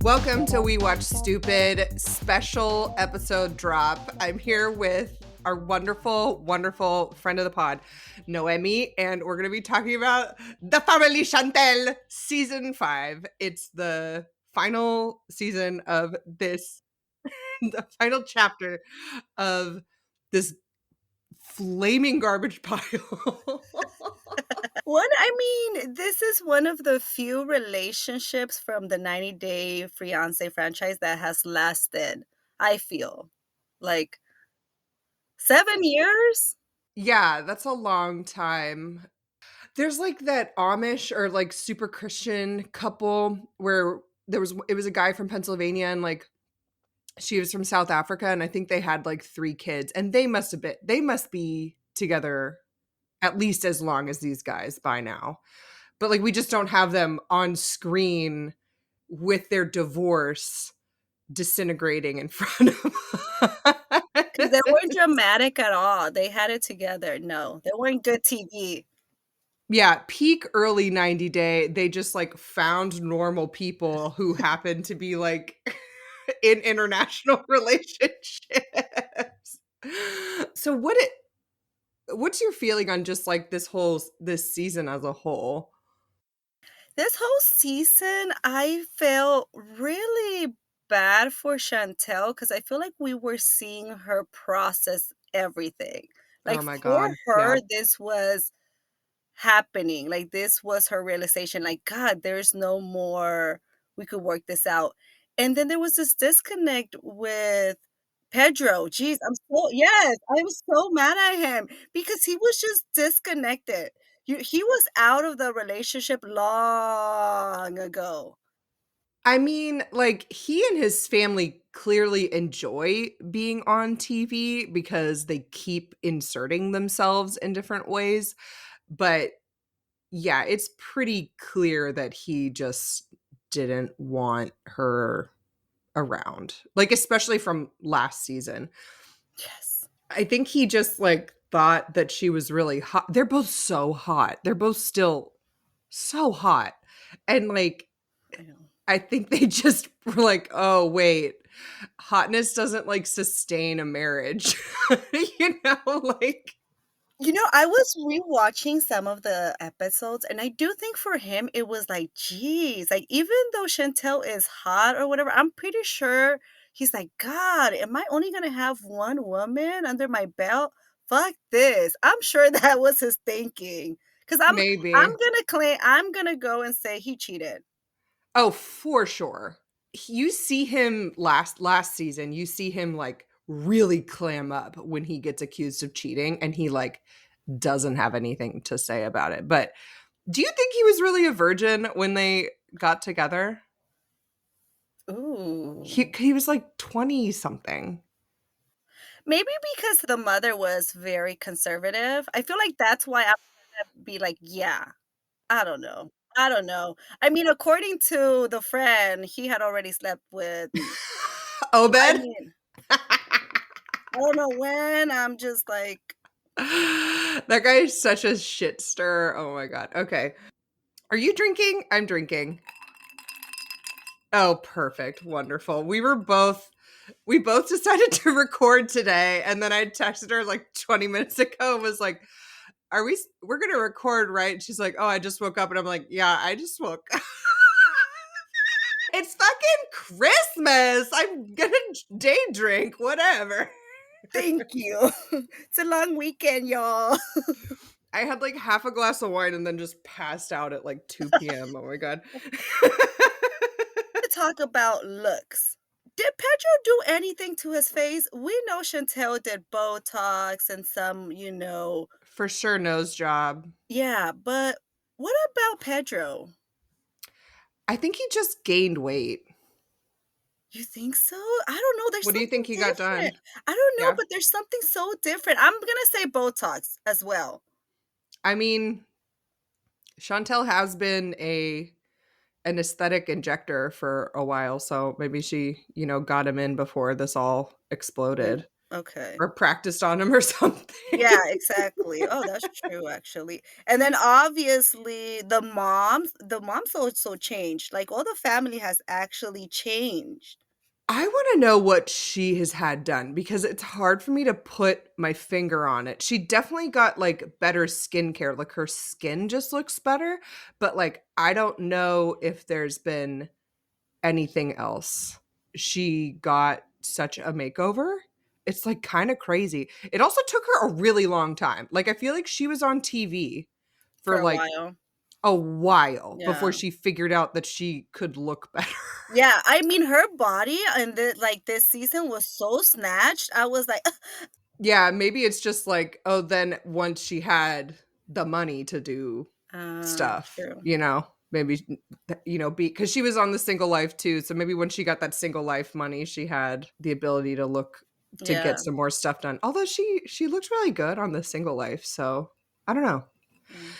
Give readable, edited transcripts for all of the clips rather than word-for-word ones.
Welcome to We Watch Stupid special episode drop. I'm here with our wonderful, wonderful friend of the pod, Noemi, and we're going to be talking about the Family Chantel season 5. It's the final season of this, the final chapter of this flaming garbage pile. This is one of the few relationships from the 90 Day Fiancé franchise that has lasted, I feel. Like 7 years? Yeah, that's a long time. There's like that Amish or like super Christian couple where it was a guy from Pennsylvania and like she was from South Africa, and I think they had like 3 kids, and they must be together at least as long as these guys by now. But like we just don't have them on screen with their divorce disintegrating in front of Because they weren't us. dramatic at all. They had it together. No, they weren't good TV. Yeah, peak early 90 Day, they just like found normal people who happened to be like in international relationships. So what's your feeling on just like this season as a whole? This whole season, I felt really bad for Chantel because I feel like we were seeing her process everything. Oh Like my for god. Yeah. her, this was happening. Like this was her realization, like, God, there's no more, we could work this out. And then there was this disconnect with Pedro. Jeez, yes, I was so mad at him because he was just disconnected. He was out of the relationship long ago. I mean, like he and his family clearly enjoy being on TV because they keep inserting themselves in different ways, but yeah, it's pretty clear that he just didn't want her around. Like, especially from last season. Yes. I think he just like thought that she was really hot. They're both so hot. They're both still so hot. And like, I know. I think they just were like, oh, wait, hotness doesn't like sustain a marriage. Like, I was rewatching some of the episodes, and I do think for him it was like, geez, like even though Chantel is hot or whatever, I'm pretty sure he's like, God, am I only gonna have one woman under my belt? Fuck this. I'm sure that was his thinking. Cause I'm maybe. gonna claim, I'm gonna go and say he cheated. Oh, for sure. You see him last season, you see him like really clam up when he gets accused of cheating and he like doesn't have anything to say about it. But do you think he was really a virgin when they got together? Ooh. He was like 20 something. Maybe because the mother was very conservative. I feel like that's why I'm gonna be like, yeah. I don't know. I don't know. I mean, according to the friend, he had already slept with, I Obed? mean, I don't know when, I'm just like, That guy is such a shit stir. Oh my god. Okay. Are you drinking? I'm drinking. Oh, perfect. Wonderful. We both decided to record today, and then I texted her like 20 minutes ago and was like, we're going to record, right? And she's like, "Oh, I just woke up." And I'm like, "Yeah, I just woke up." It's fucking Christmas. I'm going to day drink, whatever. thank you. It's a long weekend, y'all. I had like half a glass of wine and then just passed out at like 2 p.m. Oh my god. To talk about looks. Did Pedro do anything to his face? We know Chantel did Botox and some, For sure nose job. yeah, but what about Pedro? I think he just gained weight. You think so? I don't know, there's What do you something think he got different. done? I don't know, Yeah. but there's something so different. I'm gonna say Botox as well. I mean, Chantel has been an aesthetic injector for a while, so maybe she, got him in before this all Oh, exploded. Okay. or practiced on him or something. Yeah, exactly. Oh, that's true, actually. And then obviously the moms also changed. Like all the family has actually changed. I wanna know what she has had done because it's hard for me to put my finger on it. She definitely got, like, better skincare, like, her skin just looks better, but, like, I don't know if there's been anything else. She got such a makeover. It's, like, kinda crazy. It also took her a really long time. Like, I feel like she was on TV For for, a like, while. a while before Yeah. she figured out that she could look better. Yeah, I mean, her body and this season was so snatched. I was like, Yeah, maybe it's just like, oh, then once she had the money to do stuff, true. maybe, because she was on the single life too. So maybe when she got that single life money, she had the ability to get Yeah. some more stuff done. Although she looked really good on the single life. So I don't know. Mm,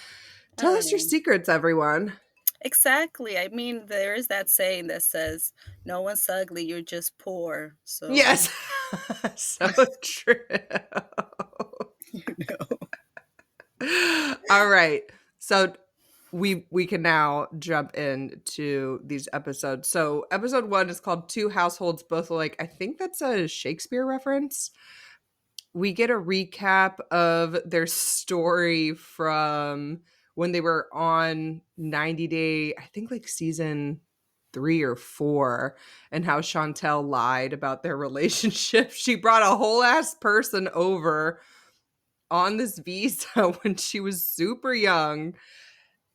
I Tell don't us your know. secrets, everyone. Exactly. I mean, there is that saying that says, "No one's ugly, you're just poor." So, Yes. So true. you know. All right. So we can now jump into these episodes. So episode 1 is called Two Households Both Alike. I think that's a Shakespeare reference. We get a recap of their story from when they were on 90 Day, I think like season 3 or 4, and how Chantel lied about their relationship. She brought a whole ass person over on this visa when she was super young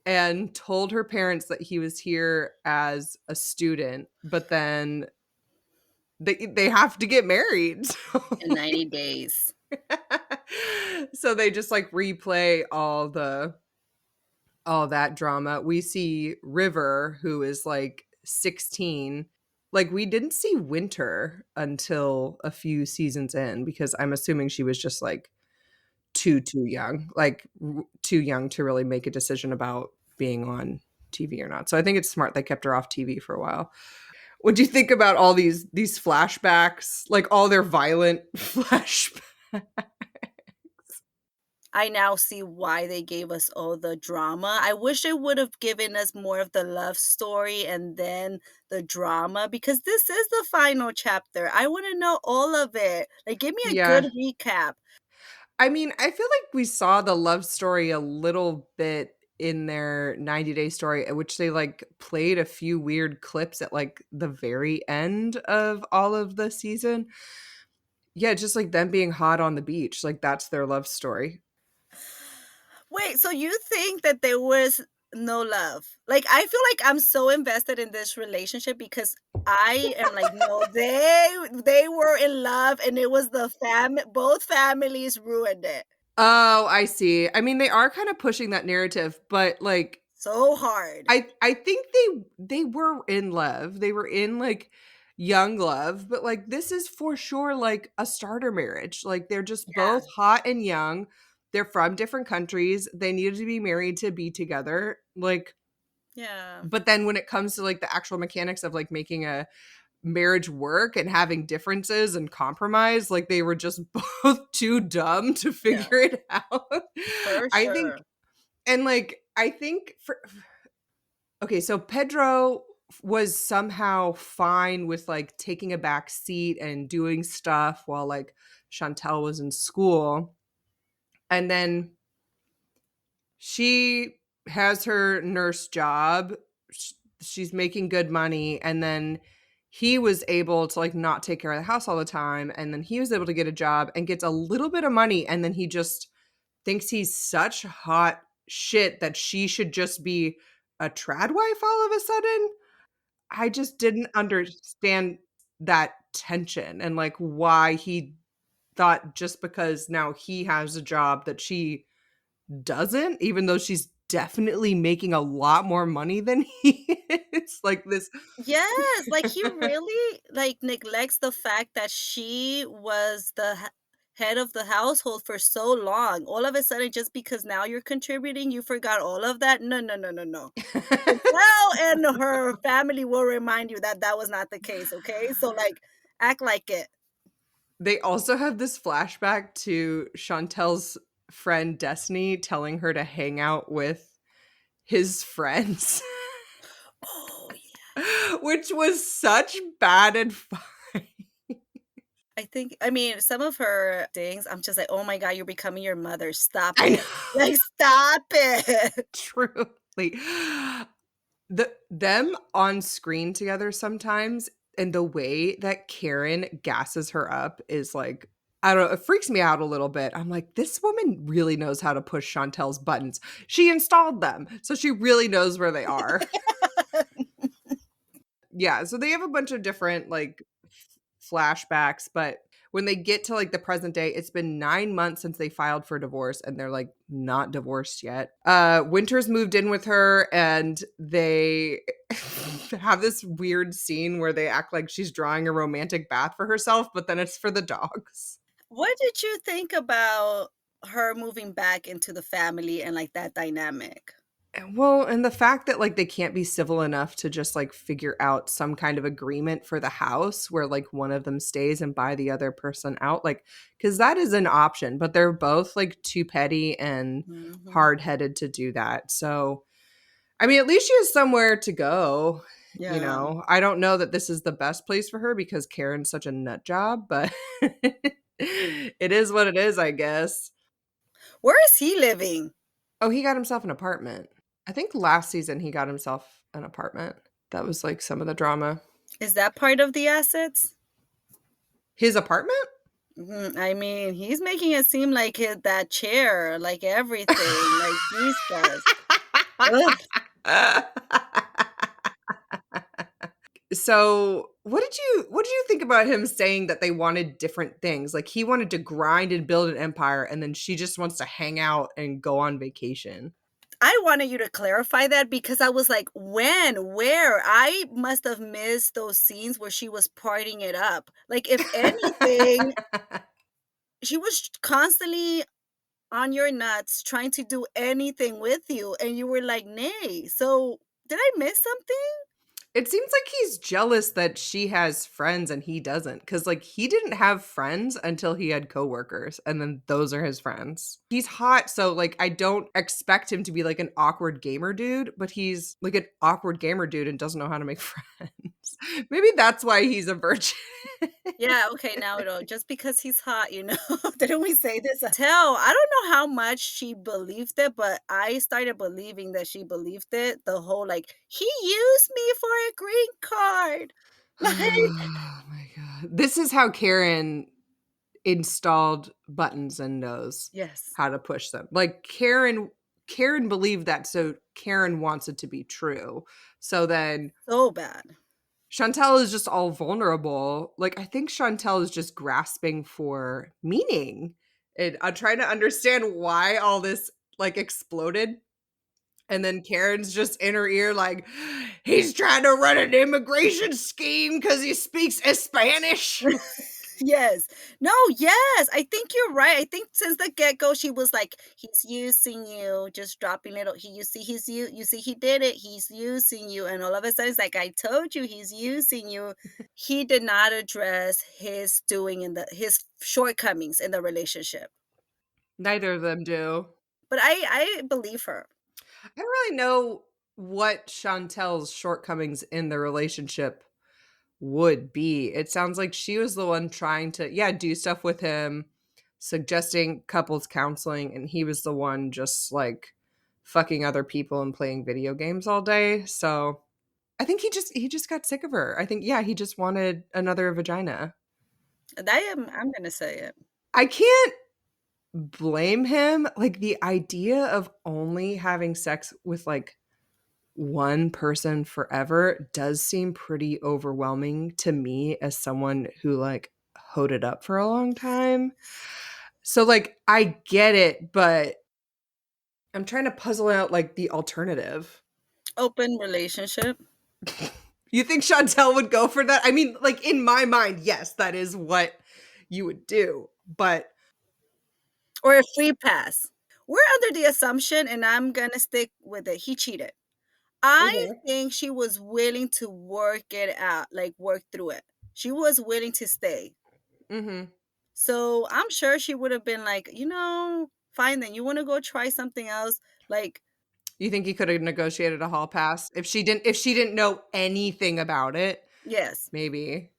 and told her parents that he was here as a student, but then they have to get married. In 90 days. So they just like replay all that drama. We see River, who is like 16. Like we didn't see Winter until a few seasons in because I'm assuming she was just like too young, like too young to really make a decision about being on TV or not. So I think it's smart they kept her off TV for a while. What do you think about all these flashbacks, like all their violent flashbacks? I now see why they gave us all the drama. I wish they would have given us more of the love story and then the drama because this is the final chapter. I want to know all of it. Like, give me a good Yeah. recap. I mean, I feel like we saw the love story a little bit in their 90 Day story, which they like played a few weird clips at like the very end of all of the season. Yeah, just like them being hot on the beach. Like that's their love story. Wait, so you think that there was no love? Like, I feel like I'm so invested in this relationship because I am like, no, they were in love and it was both families ruined it Oh, I see. I mean, they are kind of pushing that narrative, but like so hard. I think they were in love. They were in like young love, but like this is for sure like a starter marriage. Like they're just Yeah, both hot and young. They're from different countries. They needed to be married to be together. Like yeah, but then when it comes to like the actual mechanics of like making a marriage work and having differences and compromise, like they were just both too dumb to yeah, figure it out. for I think sure. and like I think for okay, so Pedro was somehow fine with like taking a back seat and doing stuff while like Chantel was in school. And then she has her nurse job. She's making good money. And then he was able to like not take care of the house all the time. And then he was able to get a job and gets a little bit of money. And then he just thinks he's such hot shit that she should just be a trad wife all of a sudden. I just didn't understand that tension and like why he thought just because now he has a job that she doesn't, even though she's definitely making a lot more money than he is. Like this. Yes, like he really like neglects the fact that she was the head of the household for so long. All of a sudden, just because now you're contributing, you forgot all of that. No, no, no, no, no. Chantel and her family will remind you that that was not the case. Okay, so like, act like it. They also have this flashback to Chantel's friend Destiny telling her to hang out with his friends, Oh, yeah. which was such bad advice. I mean, some of her things, I'm just like, "Oh my god, you're becoming your mother. Stop I it. know, Like, stop it." truly. Them on screen together sometimes, and the way that Karen gasses her up is like, I don't know, it freaks me out a little bit. I'm like, "This woman really knows how to push Chantel's buttons." She installed them, so she really knows where they are. Yeah, so they have a bunch of different, like, flashbacks, but when they get to, like, the present day, it's been 9 months since they filed for divorce, and they're, like, not divorced yet. Winter's moved in with her, and they have this weird scene where they act like she's drawing a romantic bath for herself, but then it's for the dogs. What did you think about her moving back into the family and, like, that dynamic? Well, and the fact that, like, they can't be civil enough to just, like, figure out some kind of agreement for the house where, like, one of them stays and buy the other person out, like, because that is an option, but they're both, like, too petty and Mhm. hard-headed to do that, so, I mean, at least she has somewhere to go, you Yeah. know? I don't know that this is the best place for her because Karen's such a nut job, but it is what it is, I guess. Where is he living? Oh, he got himself an apartment. I think last season he got himself an apartment. That was, like, some of the drama. Is that part of the assets? His apartment? Mhm, I mean, he's making it seem like that chair, like everything, like, Jesus. Ugh. So, what did you think about him saying that they wanted different things? Like, he wanted to grind and build an empire, and then she just wants to hang out and go on vacation. I wanted you to clarify that because I was like, "When? Where?" I must have missed those scenes where she was partying it up. Like, if anything, she was constantly on your nuts trying to do anything with you, and you were like, "Nay." So, did I miss something? It seems like he's jealous that she has friends and he doesn't, because like, he didn't have friends until he had coworkers, and then those are his friends. He's hot, so, like, I don't expect him to be, like, an awkward gamer dude, but he's, like, an awkward gamer dude and doesn't know how to make friends. Maybe that's why he's a virgin. Yeah, okay, now it all just because he's hot, you know? Didn't we say this? Tell, I don't know how much she believed it, but I started believing that she believed it. The whole like, "He used me for a green card." Like Oh my god. This is how Karen installed buttons and knows yes, how to push them. Like, Karen believed that, so Karen wants it to be true. So then so bad. Chantel is just all vulnerable. Like, I think Chantel is just grasping for meaning. And I'm trying to understand why all this, like, exploded. And then Karen's just in her ear, like, he's trying to run an immigration scheme because he speaks Spanish. Yes. No, yes, I think you're right. I think since the get-go, she was like, "He's using you," just dropping little you see you see he did it, he's using you, and all of a sudden, it's like, "I told you he's using you." He did not address his doing in the his shortcomings in the relationship. Neither of them do. But I believe her. I don't really know what Chantel's shortcomings in the relationship would be. It sounds like she was the one trying to, yeah, do stuff with him, suggesting couples counseling, and he was the one just like fucking other people and playing video games all day. So I think he just got sick of her. I think, yeah, he just wanted another vagina. And I'm gonna say it. I can't blame him. Like, the idea of only having sex with like one person forever does seem pretty overwhelming to me as someone who like hoed it up for a long time. So like, I get it, but I'm trying to puzzle out like the alternative. Open relationship You think Chantel would go for that? I mean, like, in my mind, yes, that is what you would do. But or a free pass. We're under the assumption, and I'm gonna stick with it, he cheated. I Mhm. think she was willing to work it out, like, work through it. She was willing to stay. Mhm. So I'm sure she would have been like, fine then, you want to go try something else? Like, You think he could have negotiated a hall pass if she didn't know anything about it? yes. Maybe.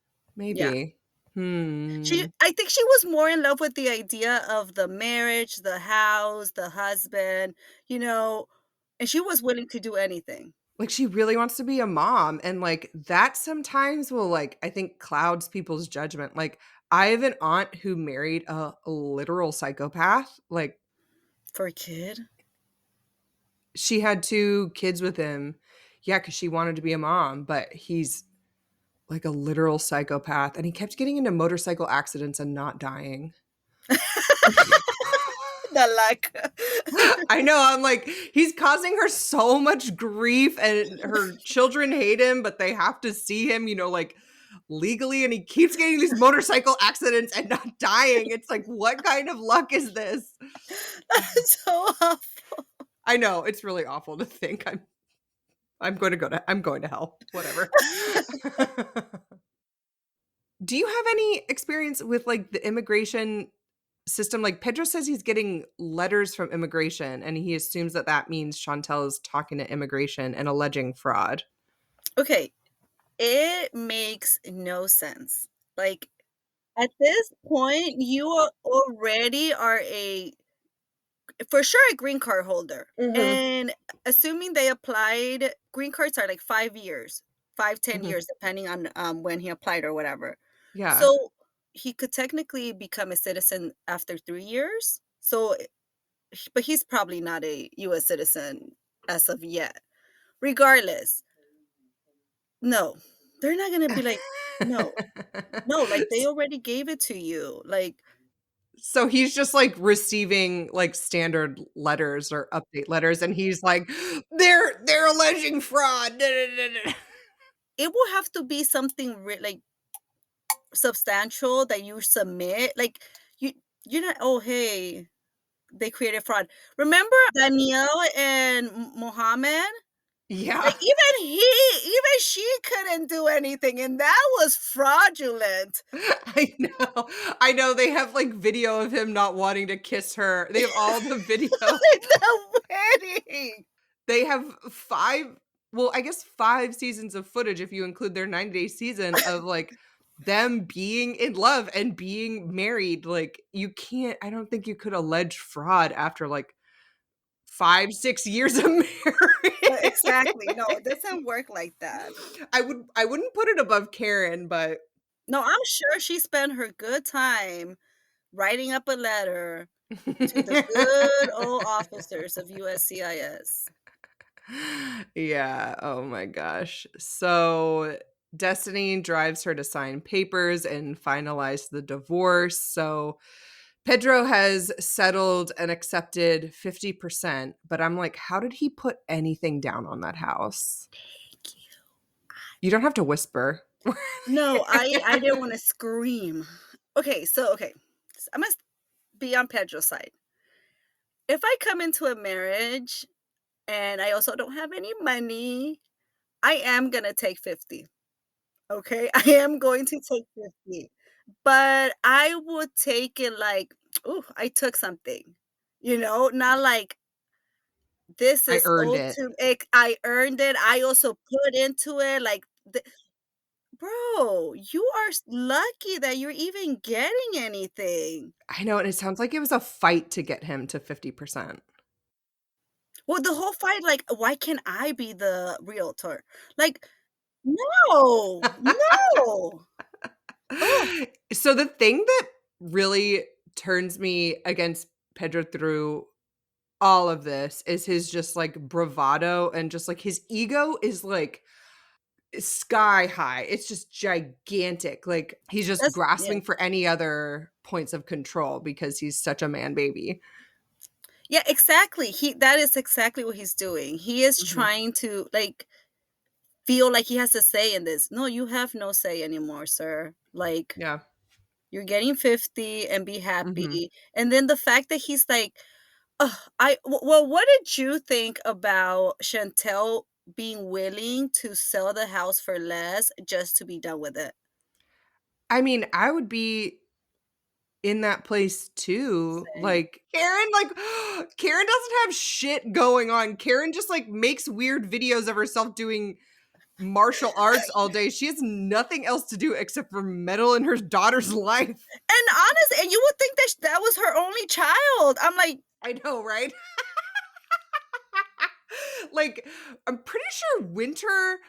Yeah. Maybe. Hmm. I think she was more in love with the idea of the marriage, the house, the husband, you know, and she was willing to do anything. Like, she really wants to be a mom, and, like, that sometimes will, like, I think clouds people's judgment. Like, I have an aunt who married a literal psychopath. Like, For a kid? she had 2 kids with him. Yeah, because she wanted to be a mom, but he's, like, a literal psychopath, and he kept getting into motorcycle accidents and not dying. The luck. I know, I'm like, he's causing her so much grief, and her children hate him, but they have to see him, like, legally, and he keeps getting these motorcycle accidents and not dying. It's like, what kind of luck is this? That's so awful. I know, it's really awful to think I'm going to hell, whatever. Do you have any experience with, like, the immigration system? Like, Pedro says he's getting letters from immigration, and he assumes that that means Chantel is talking to immigration and alleging fraud. Okay, it makes no sense. Like, at this point, you already are a for sure a green card holder. Mhm, And assuming they applied, green cards are like 5 years, 5, 10 years, mhm. depending on when he applied or whatever. Yeah. So he could technically become a citizen after 3 years. So, but he's probably not a US citizen as of yet. Regardless, no, they're not going to be like, no, no, like they S already gave it to you. Like, so he's just, like, receiving, like, standard letters or update letters, and he's like, "They're alleging fraud, da, da, da, da." it will have to be something like substantial that you submit. Like, you you're not, "Oh, hey, they created fraud." Remember Danielle and Mohammed? Yeah. Like, even she couldn't do anything, and that was fraudulent. I know, they have, like, video of him not wanting to kiss her. They have all the video. Like, the wedding. They have 5 well, I guess 5 seasons of footage if you include their 90-day season of, like, them being in love and being married. Like, you can't I don't think you could allege fraud after, like, 5, 6 years of marriage. Exactly, no, it doesn't work like that. I wouldn't put it above Karen, but No, I'm sure she spent her good time writing up a letter to the good old officers of USCIS. Yeah, oh my gosh. So, Destiny drives her to sign papers and finalize the divorce. So, Pedro has settled and accepted 50%, but I'm like, how did he put anything down on that house? You don't have to whisper. No, I didn't wanna scream. Okay, so I must be on Pedro's side. If I come into a marriage and I also don't have any money, I am gonna take 50, okay? I am going to take 50, but I would take it like, "Ooh, I took something," not like, "This I is earned owed it. to I earned it, I also put into it," like, bro, you are lucky that you're even getting anything. I know, and it sounds like it was a fight to get him to 50%. Well, the whole fight, like, why can't I be the realtor? Like, no, no. Oh, So the thing that really turns me against Pedro through all of this is his just, like, bravado and just, like, his ego is, like, sky high. It's just gigantic. Like, he's just yeah. grasping for any other points of control because he's such a man baby. Yeah, exactly. That is exactly what he's doing. He is Mhm. trying to, like, feel like he has a say in this. No, you have no say anymore, sir. Like, Yeah. you're getting 50 and be Mhm. happy. And then the fact that he's like, ugh, well, what did you think about Chantel being willing to sell the house for less just to be done with it? I mean, I would be in that place too. Same. Like, Karen, like, Karen doesn't have shit going on. Karen just, like, makes weird videos of herself doing martial arts all day. She has nothing else to do except for meddle in her daughter's life. And honest and you would think that that was her only child. I'm like, I know, right? Like, I'm pretty sure Winter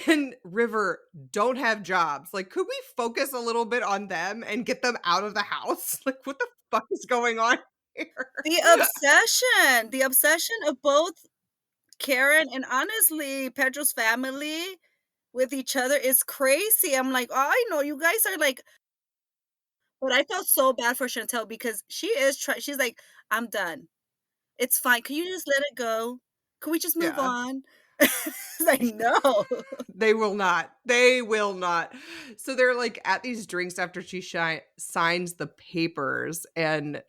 and River don't have jobs. Like, could we focus a little bit on them and get them out of the house? Like, what the fuck is going on here? the obsession of both Karen and honestly Pedro's family with each other is crazy. I'm like, "Oh, I know you guys are like." But I felt so bad for Chantel because she's like, "I'm done. It's fine. Can you just let it go? Can we just move Yeah. on?" It's like, "No." They will not. They will not. So they're like at these drinks after she signs the papers. And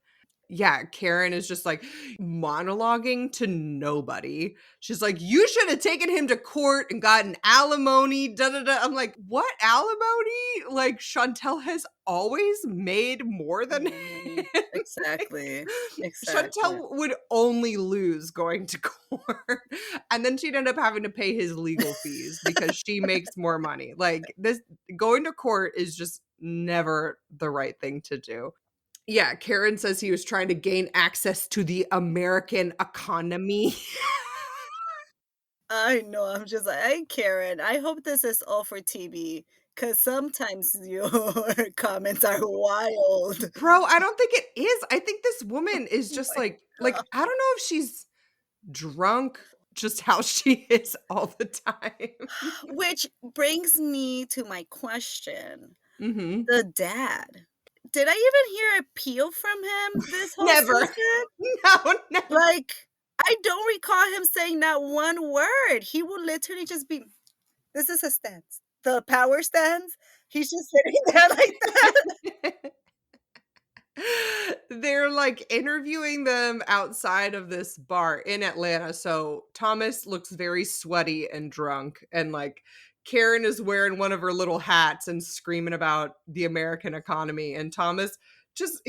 yeah, Karen is just like monologuing to nobody. She's like, you should have taken him to court and gotten alimony. Da da da. I'm like, what alimony? Like, Chantel has always made more than More money. him. Like, Exactly. Exactly. Chantel would only lose going to court. And then she'd end up having to pay his legal fees because she makes more money. Like, this going to court is just never the right thing to do. Yeah, Karen says he was trying to gain access to the American economy. I know, I'm just like, "Hey, Karen, I hope this is all for TV, because sometimes your comments are wild." Bro, I don't think it is. I think this woman is Oh just my like, god. I don't know if she's drunk, just how she is all the time. Which brings me to my question. Mhm. The dad. Did I even hear a peal from him this whole Never. season? No, never. Like, I don't recall him saying not one word. He will literally just be, "This is his stance." The power stance, he's just sitting there like that. They're, like, interviewing them outside of this bar in Atlanta, so Thomas looks very sweaty and drunk, and, like, Karen is wearing one of her little hats and screaming about the American economy, and Thomas just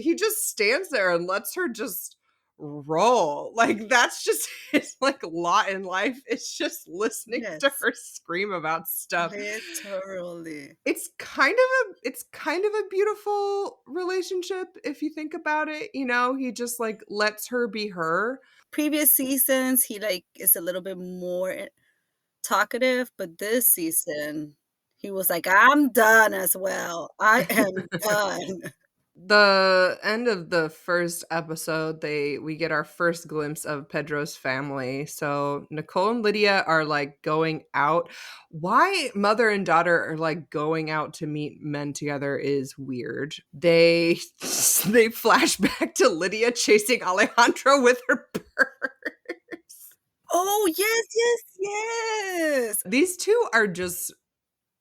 stands there and lets her just roll. Like, that's just his, like, lot in life. It's just listening to Yes, her scream about stuff. literally. It's kind of a beautiful relationship if you think about it, he just, like, lets her be her. Previous seasons, he, like, is a little bit more talkative, but this season, he was like, "I'm done as well. I am done." The end of the first episode, we get our first glimpse of Pedro's family. So Nicole and Lydia are like going out. Why mother and daughter are like going out to meet men together is weird. They they flash back to Lydia chasing Alejandro with her purse. Oh, yes, yes, yes. These two are just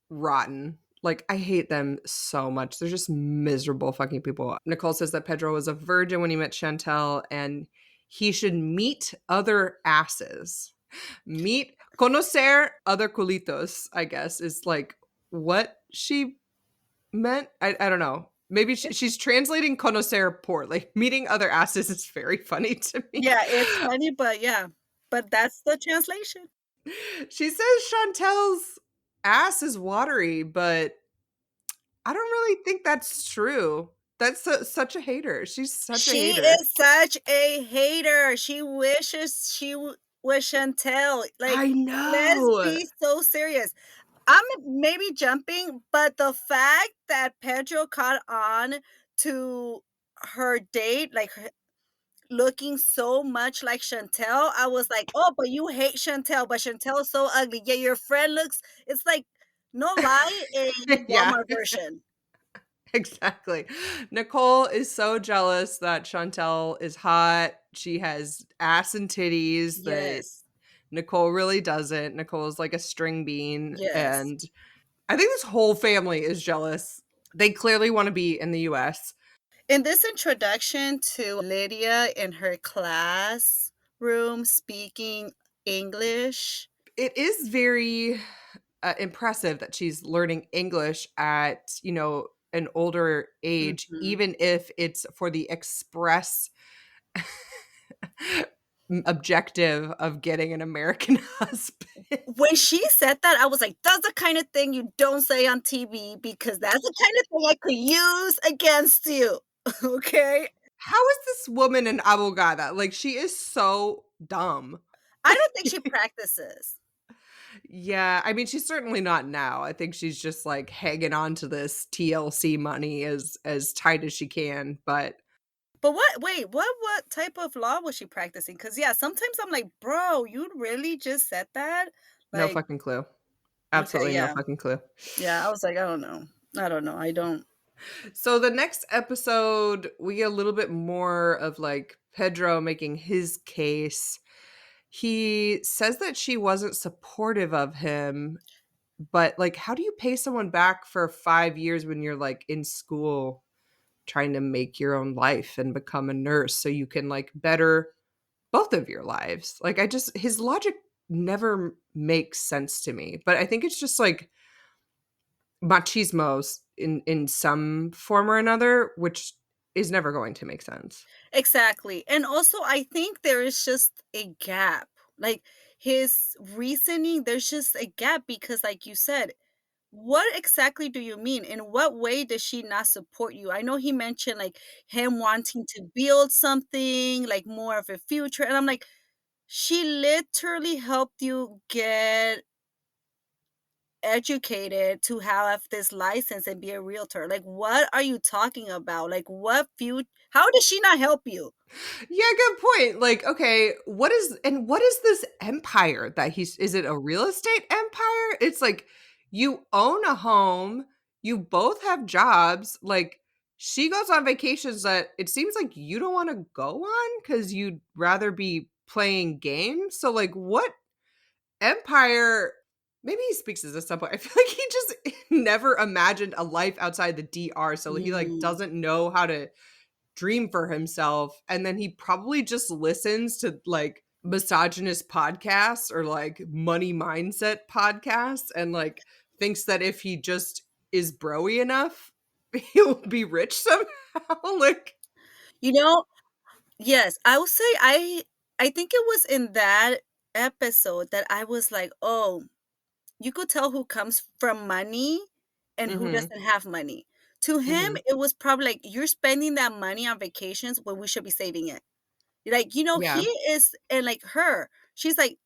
rotten. Like, I hate them so much. They're just miserable fucking people. Nicole says that Pedro was a virgin when he met Chantel and he should meet other asses. Conocer other culitos, I guess, is like what she meant. I don't know. Maybe she's translating conocer poorly. Meeting other asses is very funny to me. Yeah, it's funny, but yeah. But that's the translation. She says Chantel's ass is watery, but I don't really think that's true. That's such a hater. She's such a She hater. is such a hater. She wishes she was Chantel. Like, I let's know. be so serious. I'm maybe jumping, but the fact that Pedro caught on to her date, like looking so much like Chantel, I was like, "Oh, but you hate Chantel, but Chantel's so ugly. Yeah, your friend looks." It's like, no lie, a Yeah, Walmart version. exactly. Nicole is so jealous that Chantel is hot. She has ass and titties that Yes. Nicole really doesn't. Nicole's like a string bean, Yes. and I think this whole family is jealous. They clearly want to be in the US. In this introduction to Lydia in her classroom speaking English, It is very impressive that she's learning English at, an older age, Mhm. even if it's for the express objective of getting an American husband. When she said that, I was like, "That's the kind of thing you don't say on TV because that's the kind of thing I could use against you." Okay? How is this woman an abogada? Like, she is so dumb. I don't think she practices. Yeah, I mean, she's certainly not now. I think she's just, like, hanging on to this TLC money as tight as she can, but But what type of law was she practicing? Because yeah, sometimes I'm like, "Bro, you really just said that?" no Like, fucking clue. okay, Absolutely no yeah. fucking clue. Yeah, I was like, "I don't know. I don't know. I don't." So the next episode, we get a little bit more of, like, Pedro making his case. He says that she wasn't supportive of him, but, like, how do you pay someone back for 5 years when you're, like, in school trying to make your own life and become a nurse so you can, like, better both of your lives? Like, I just his logic never makes sense to me, but I think it's just, like, machismos in some form or another, which is never going to make sense. Exactly, and also I think there is just a gap. Like, his reasoning, there's just a gap because like you said, what exactly do you mean? In what way does she not support you? I know he mentioned, like, him wanting to build something, like, more of a future, and I'm like, she literally helped you get educated to have this license and be a realtor. Like, what are you talking about? Like, what how does she not help you? Yeah, good point. Like, okay, what is this empire that he's is it a real estate empire? It's like you own a home, you both have jobs, like she goes on vacations that it seems like you don't want to go on cuz you'd rather be playing games. So like what empire maybe he speaks as a subway. I feel like he just never imagined a life outside the DR so he like Mm. doesn't know how to dream for himself, and then he probably just listens to, like, misogynist podcasts or, like, money mindset podcasts and, like, thinks that if he just is broy enough, he'll be rich somehow, like You know, yes, I would say I think it was in that episode that I was like, "Oh, you could tell who comes from money and who Mhm, doesn't have money." To him, mhm. it was probably like, "You're spending that money on vacations when we should be saving it." Like, he Yeah, is and like her, she's like,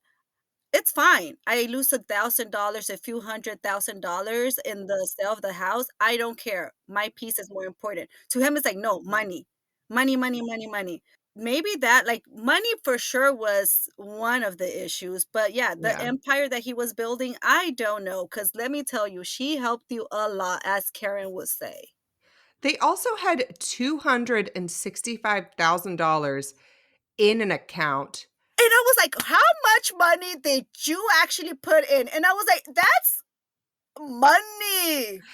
"It's fine. I lose $1,000, a few $100,000 in the sale of the house. I don't care. My peace is more important." To him, it's like, "No, money. Money, money, money, money." Maybe that like, money for sure was one of the issues, but yeah, the yeah. empire that he was building, I don't know. Because let me tell you, she helped you a lot, as Karen would say. They also had $265,000 in an account. And I was like, "How much money did you actually put in?" And I was like, "That's money."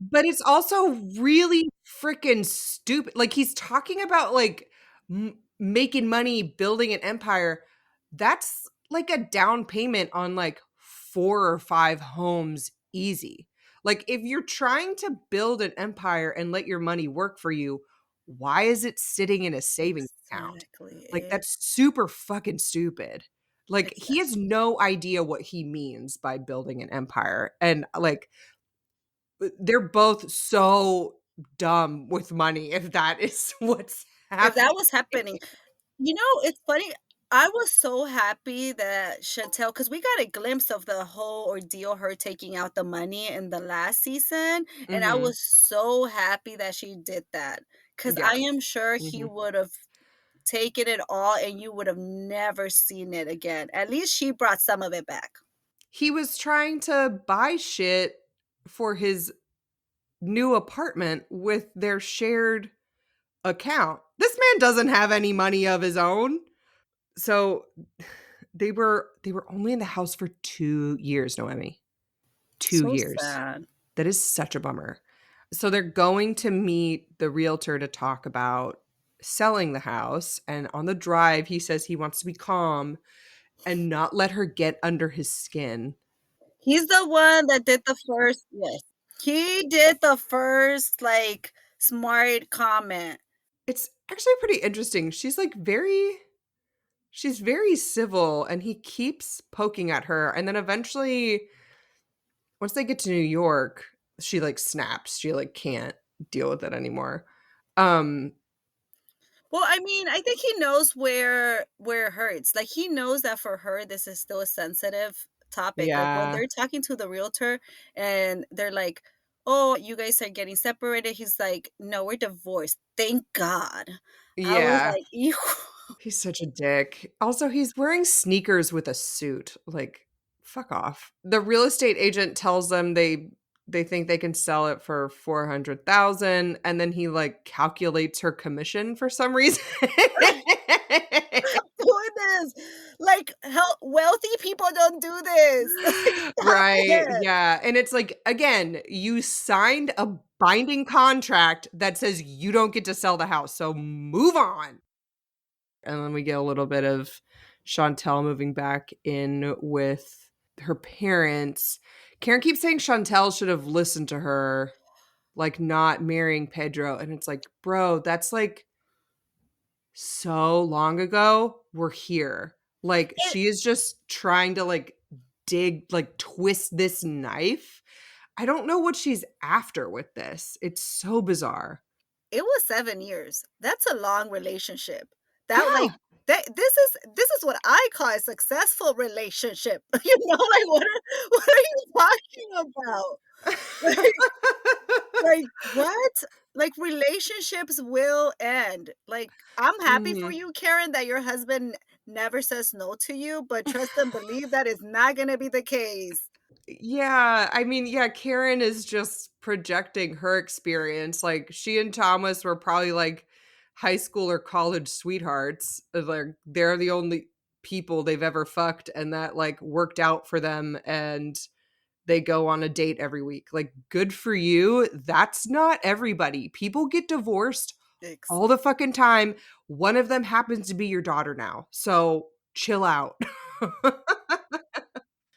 But it's also really freaking stupid. Like, he's talking about, like, making money, building an empire. That's like a down payment on, like, 4 or 5 homes easy. Like, if you're trying to build an empire and let your money work for you, why is it sitting in a savings account? Exactly, Like, that's super fucking stupid. Like, he exactly. has no idea what he means by building an empire, and, like, they're both so dumb with money if that is what's If that happening. was happening, it's funny, I was so happy that Chantel, because we got a glimpse of the whole ordeal, her taking out the money in the last season, and I Mhm. was so happy that she did that, because Yeah. I am sure he Mhm. would've taken it all and you would have never seen it again. At least she brought some of it back. He was trying to buy shit for his new apartment with their shared account. This man doesn't have any money of his own. So they were only in the house for 2 years, Noemi. 2 So years. sad. That is such a bummer. So they're going to meet the realtor to talk about selling the house, and on the drive, he says he wants to be calm and not let her get under his skin. He's the one that did the first yes. He did the first, like, smart comment. It's actually pretty interesting. She's very civil, and he keeps poking at her, and then eventually, once they get to New York, she, like, snaps. She, like, can't deal with it anymore. Um, Well, I mean, I think he knows where it hurts. Like, he knows that for her, this is still a sensitive topic. Like, when yeah. they're talking to the realtor and they're like, "Oh, you guys are getting separated." He's like, "No, we're divorced. Thank God." I was Yeah. like, "Ew." He's such a dick. Also, he's wearing sneakers with a suit. Like, fuck off. The real estate agent tells them they think they can sell it for 400,000, and then he, like, calculates her commission for some reason. Goodness. Like, hell, wealthy people don't do this. Like, stop Right, it. yeah, and it's like, again, you signed a binding contract that says you don't get to sell the house, so move on. And then we get a little bit of Chantel moving back in with her parents. Karen keeps saying Chantel should have listened to her, like, not marrying Pedro, and it's like, "Bro, that's, like, so long ago. We're here." Like, It she is just trying to, like, twist this knife. I don't know what she's after with this. It's so bizarre. it was 7 years. That's a long relationship. That, Yeah. like, this is what I call a successful relationship. You know, like, what are you talking about? Like, what? Like, relationships will end. Like, I'm happy for Mhm. you, Karen, that your husband never says no to you, but trust and believe that is not gonna be the case. Yeah, I mean, yeah, Karen is just projecting her experience. Like, she and Thomas were probably like high school or college sweethearts. Like, they're the only people they've ever fucked, and that like worked out for them. And they go on a date every week. Like, good for you. That's not everybody. People get divorced Ex all the fucking time. One of them happens to be your daughter now. So chill out.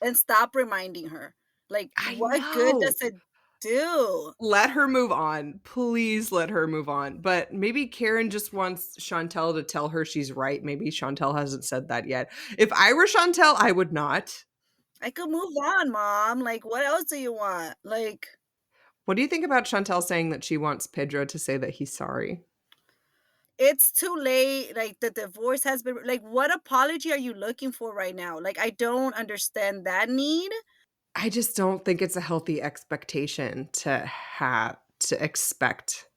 and stop reminding her. Like, I what good know. does it do? Let her move on. Please let her move on. But maybe Karen just wants Chantel to tell her she's right. Maybe Chantel hasn't said that yet. If I were Chantel, I would not. I could move on, mom. Like, what else do you want? Like, What do you think about Chantel saying that she wants Pedro to say that he's sorry? it's too late. Like, the divorce has been, like, what apology are you looking for right now? Like, I don't understand that need. I just don't think it's a healthy expectation to expect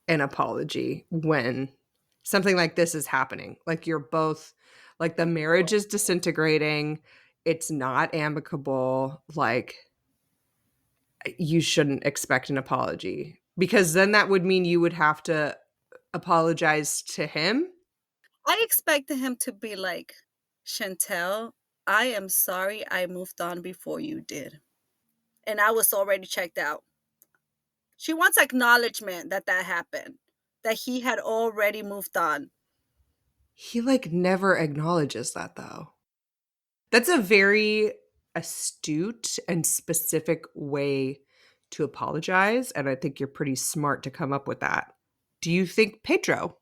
an apology when something like this is happening. Like, you're both like, the marriage is disintegrating. It's not amicable. Like, you shouldn't expect an apology because then that would mean you would have to apologize to him. I expected him to be like, Chantel, I am sorry I moved on before you did. And I was already checked out. She wants acknowledgement that that happened, that he had already moved on. He, like, never acknowledges that, though. That's a very astute and specific way to apologize, and I think you're pretty smart to come up with that. Do you think Pedro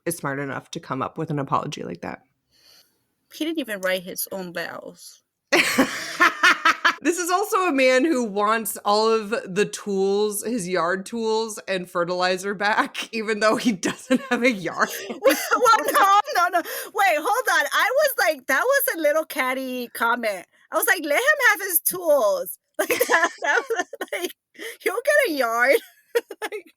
is smart enough to come up with an apology like that? He didn't even write his own vows. This is also a man who wants all of the tools, his yard tools and fertilizer back, even though he doesn't have a yard Well, anymore. no, no, no. Wait, hold on. I was like, that was a little catty comment. I was like, let him have his tools. Like that was like, he'll get a yard. Like,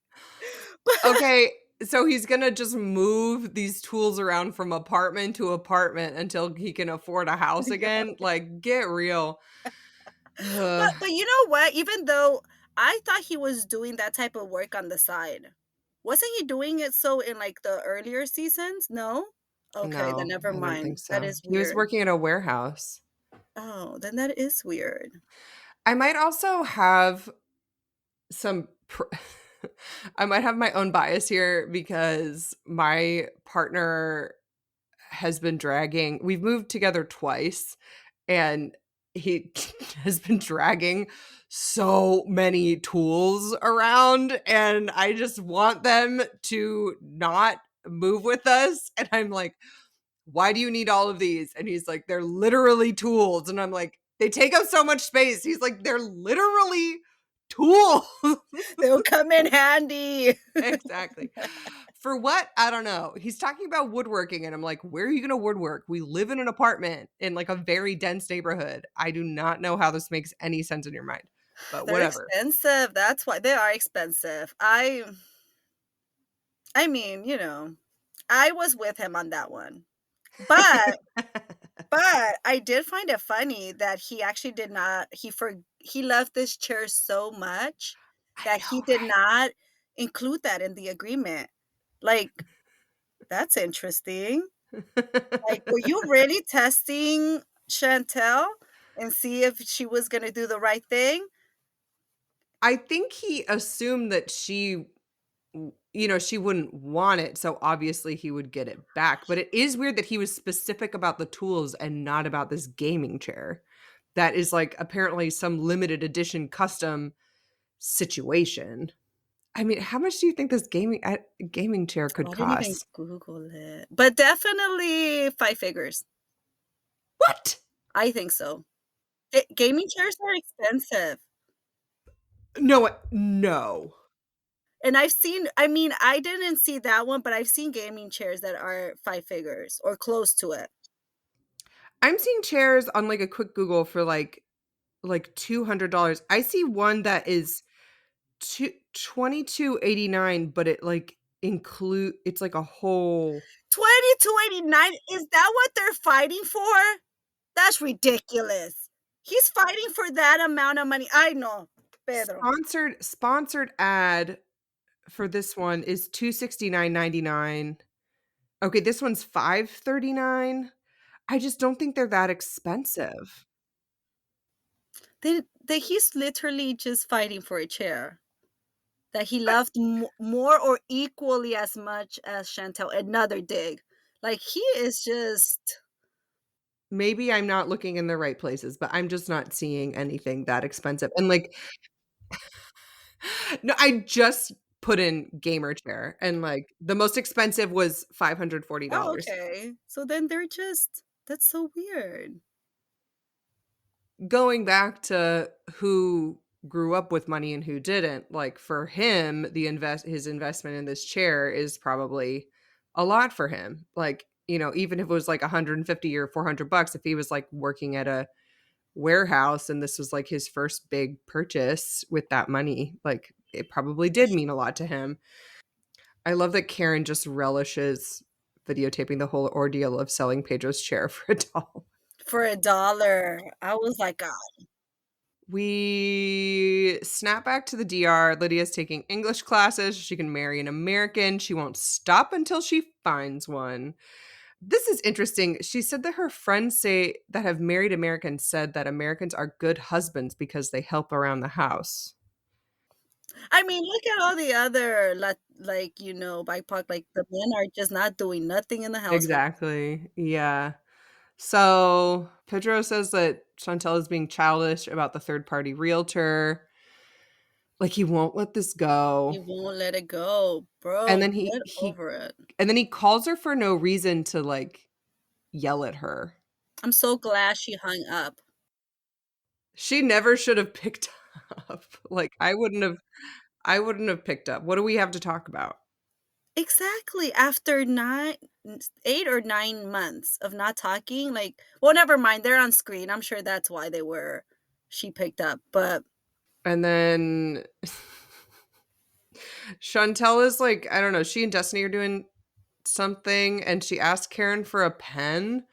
but Okay, so he's gonna just move these tools around from apartment to apartment until he can afford a house again? Like, get real. Ugh. but you know what? Even though I thought he was doing that type of work on the side, wasn't he doing it so in like the earlier seasons? No. Okay, then No, never I don't think mind. That so. is He was weird. working at a warehouse. Oh, then that is weird. I might also have I might have my own bias here because my partner has been dragging we've moved together twice, and he has been dragging so many tools around, and I just want them to not move with us, and I'm like, "Why do you need all of these?" And he's like, "They're literally tools," and I'm like, "They take up so much space." He's like, "They're literally tools." They'll come in handy. Exactly. For what? I don't know. He's talking about woodworking, and I'm like, "Where are you gonna woodwork? We live in an apartment in, like, a very dense neighborhood. I do not know how this makes any sense in your mind, but They're whatever." expensive, that's why they are expensive. I mean, I was with him on that one. But but I did find it funny that he actually did not he loved this chair so much I that he did know, not include that in the agreement. Like, that's interesting. Like, were right? you really testing Chantel and see if she was gonna do the right thing? I think he assumed that she wouldn't want it, so obviously he would get it back, but it is weird that he was specific about the tools and not about this gaming chair. That is, like, apparently some limited edition custom situation. I mean, how much do you think this gaming chair Oh, could I didn't even cost? Google it, but definitely 5 figures. What? I think so. Gaming chairs are expensive, No. and I mean, I didn't see that one, but I've seen gaming chairs that are 5 figures or close to it. I'm seeing chairs on, like, a quick Google for, like, $200. I see one that is 2289, but it, like, it's like a whole 22.89, is that what they're fighting for? That's ridiculous. He's fighting for that amount of money. I know, Pedro. sponsored ad for this one is 269.99. Okay, this one's 539. I just don't think they're that expensive. He's literally just fighting for a chair that he I loved more or equally as much as Chantel. Another dig. Like, he is just Maybe I'm not looking in the right places, but I'm just not seeing anything that expensive, and, like, no, I just put in gamer chair, and, like, the most expensive was oh, $540. okay. So then they're just that's so weird. Going back to who grew up with money and who didn't, like, for him, his investment in this chair is probably a lot for him. Like, even if it was like 150 or 400 bucks, if he was like working at a warehouse and this was like his first big purchase with that money, like it probably did mean a lot to him. I love that Karen just relishes videotaping the whole ordeal of selling Pedro's chair for a doll. For $1. I was like, "Ah." We snap back to the DR. Lydia's taking English classes. She can marry an American. She won't stop until she finds one. This is interesting. She said that her friends say that have married Americans said that Americans are good husbands because they help around the house. I mean, look at all the other BIPOC, like, the men are just not doing nothing in the household. Exactly. Yeah. So Pedro says that Chantel is being childish about the third party realtor. Like he won't let this He go. won't let it go. And Bro, then he get he over it. and then he calls her for no reason to like yell at her. I'm so glad she hung up. She never should have picked up. Like I wouldn't have picked up. What do we have to talk about? Exactly, after 8 or 9 months of not talking, like well, never mind, they're on screen, I'm sure that's why she picked up, but And then Chantel is like, I don't know, she and Destiny are doing something and she asked Karen for a pen.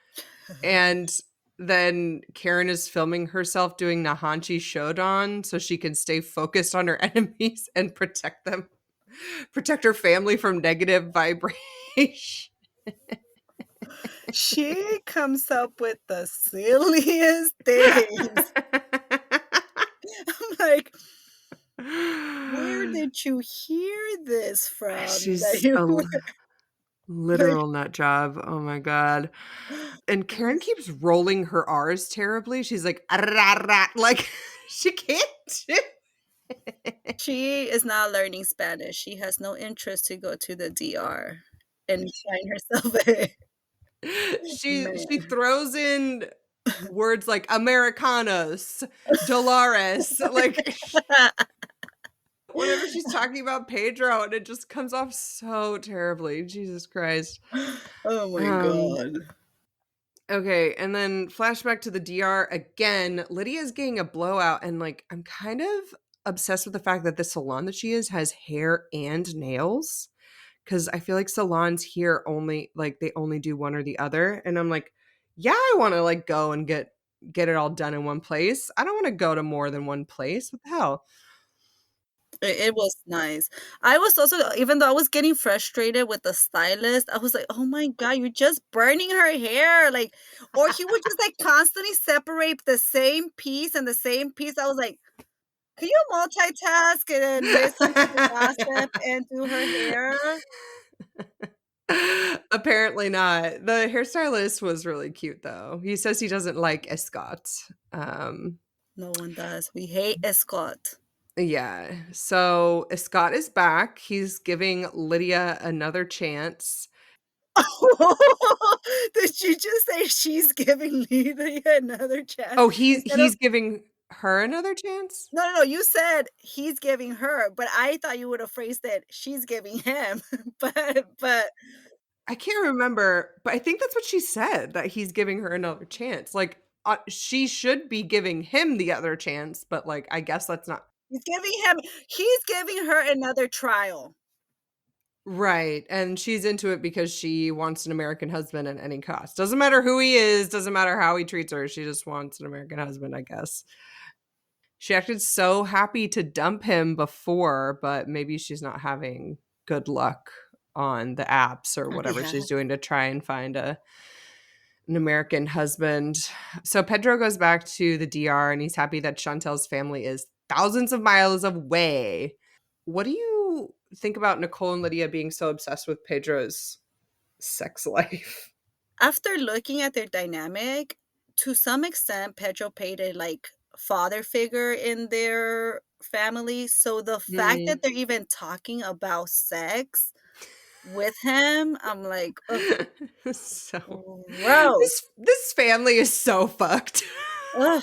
And then Karen is filming herself doing Nahanchi Shodan so she can stay focused on her enemies and protect her family from negative vibration. she comes up with the silliest things. I'm like, "Where did you hear this from that She's you a were" Literal nut job. Oh my god. And It Karen was keeps rolling her R's terribly. She's like, "Arrarara," like, she can't do it. she is not learning Spanish. She has no interest to go to the DR and find herself a She man. throws in words like Americanos, Dolores, like, whenever she's talking about Pedro, and it just comes off so terribly. Jesus Christ. Oh my Um god. Okay, and then flashback to the DR again. Lydia's getting a blowout, and like I'm kind of obsessed with the fact that the salon that she is has hair and nails. Because I feel like salons here only like they only do one or the other, and I'm like, yeah, I want to like go and get it all done in one place. I don't want to go to more than one place. What the hell? It was nice. I was also even though I was getting frustrated with the stylist, I was like, "Oh my god, you're just burning her hair," like or he would just, like, constantly separate the same piece and the same piece. I was like, "Can you multitask and listen to the gossip and do her hair?" Apparently not. The hairstylist was really cute though. He says he doesn't like Escot. Um, No one does. We hate Escort. yeah. So Escot is back. He's giving Lydia another chance. Did you just say she's giving Lydia another chance Oh, instead of he's giving her another chance? no, no, no, you said he's giving her, but I thought you would have phrased it, she's giving him. But I can't remember, but I think that's what she said, that he's giving her another chance. Like, she should be giving him the other chance, but, like, I guess that's not he's giving her another trial. right, and she's into it because she wants an American husband at any cost. Doesn't matter who he is, doesn't matter how he treats her, she just wants an American husband, I guess. She acted so happy to dump him before, but maybe she's not having good luck on the apps or whatever Yeah. she's doing to try and find an American husband. So Pedro goes back to the DR and he's happy that Chantel's family is thousands of miles away. What do you think about Nicole and Lydia being so obsessed with Pedro's sex life? After looking at their dynamic, to some extent, Pedro played a, like, father figure in their family, so the fact Mm. that they're even talking about sex with him, I'm like, "Ugh, So gross." this family is so fucked. Ugh.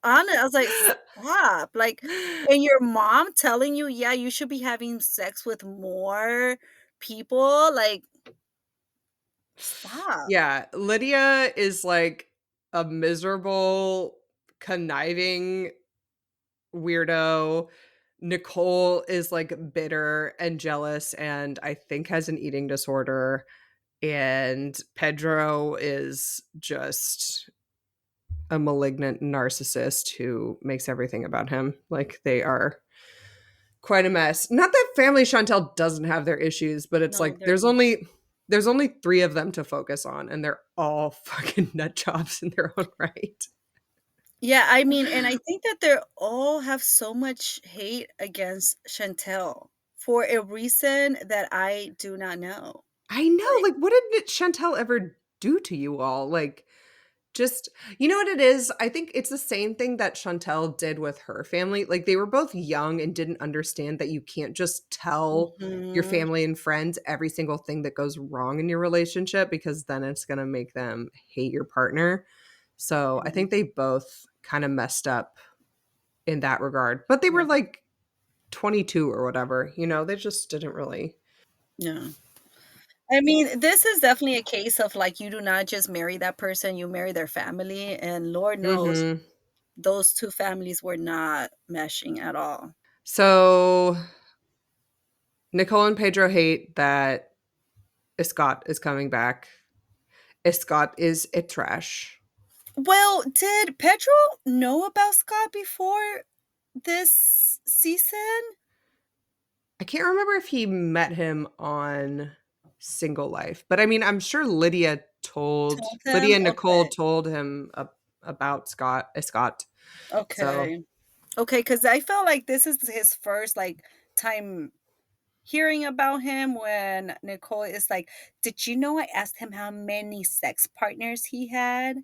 I was like, "Stop." Like, and your mom telling you, "Yeah, you should be having sex with more people," like, stop. Yeah, Lydia is like a miserable, conniving weirdo. Nicole is like bitter and jealous and I think has an eating disorder. And Pedro is just a malignant narcissist who makes everything about him. Like they are quite a mess. Not that Family Chantel doesn't have their issues, but it's No, like they're not. there's only 3 of them to focus on and they're all fucking nut jobs in their own right. Yeah, I mean, and I think that they all have so much hate against Chantel for a reason that I do not know. I know, Like like what did Chantel ever do to you all? Like just you know what it is? I think it's the same thing that Chantel did with her family. Like they were both young and didn't understand that you can't just tell your mhm, family and friends every single thing that goes wrong in your relationship because then it's going to make them hate your partner. So, I yeah, think they both kind of messed up in that regard. But they were yeah, like 22 or whatever, you know, they just didn't really. yeah. I mean, this is definitely a case of, like, you do not just marry that person, you marry their family, and Lord knows Mhm. those 2 families were not meshing at all. So, Nicole and Pedro hate that Scott is coming back. Scott is a trash. Well, did Pedro know about Scott before this season? I can't remember if he met him on Single Life, but I mean, I'm sure Told Lydia him? and Nicole Okay, told him about Scott. So, okay. Okay, because I felt like this is his first, like, time hearing about him when Nicole is like, "Did you know I asked him how many sex partners he had?"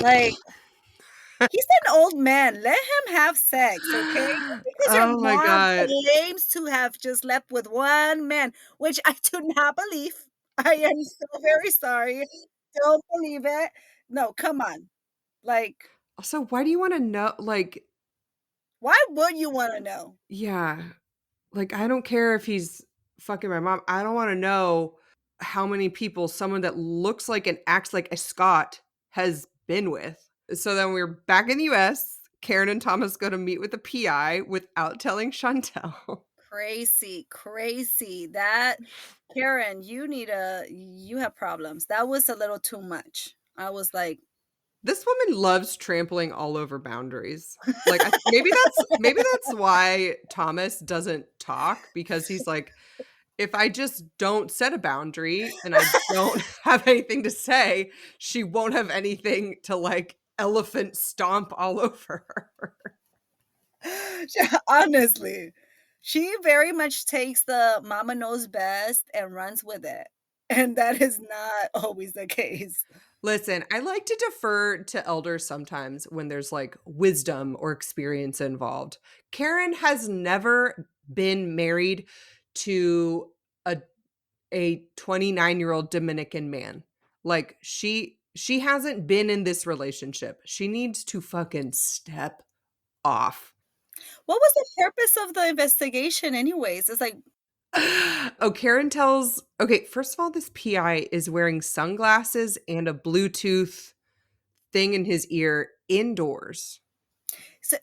Like, he's an old man, let him have sex, okay? Just because your Oh my mom god. claims to have just slept with one man, which I do not believe. I am so very sorry. Don't believe it. No, come on. Like, Also, why do you wanna know like, why would you wanna know? yeah, like, I don't care if he's fucking my mom. I don't wanna know how many people someone that looks like and acts like a Scot has been with. So then we're back in the US. Karen and Thomas go to meet with the PI without telling Chantel. Crazy, crazy. That Karen, you have problems. That was a little too much. I was like, This woman loves trampling all over boundaries. Like, maybe that's why Thomas doesn't talk because he's like, "If I just don't set a boundary and I don't have anything to say, she won't have anything to, like, elephant stomp all over her." honestly, she very much takes the mama knows best and runs with it. And that is not always the case. Listen, I like to defer to elders sometimes when there's, like, wisdom or experience involved. Karen has never been married to a 29-year-old Dominican man. Like, she hasn't been in this relationship. She needs to fucking step off. What was the purpose of the investigation anyways? It's like, Oh, Karen tells okay, first of all, this PI is wearing sunglasses and a Bluetooth thing in his ear indoors. so,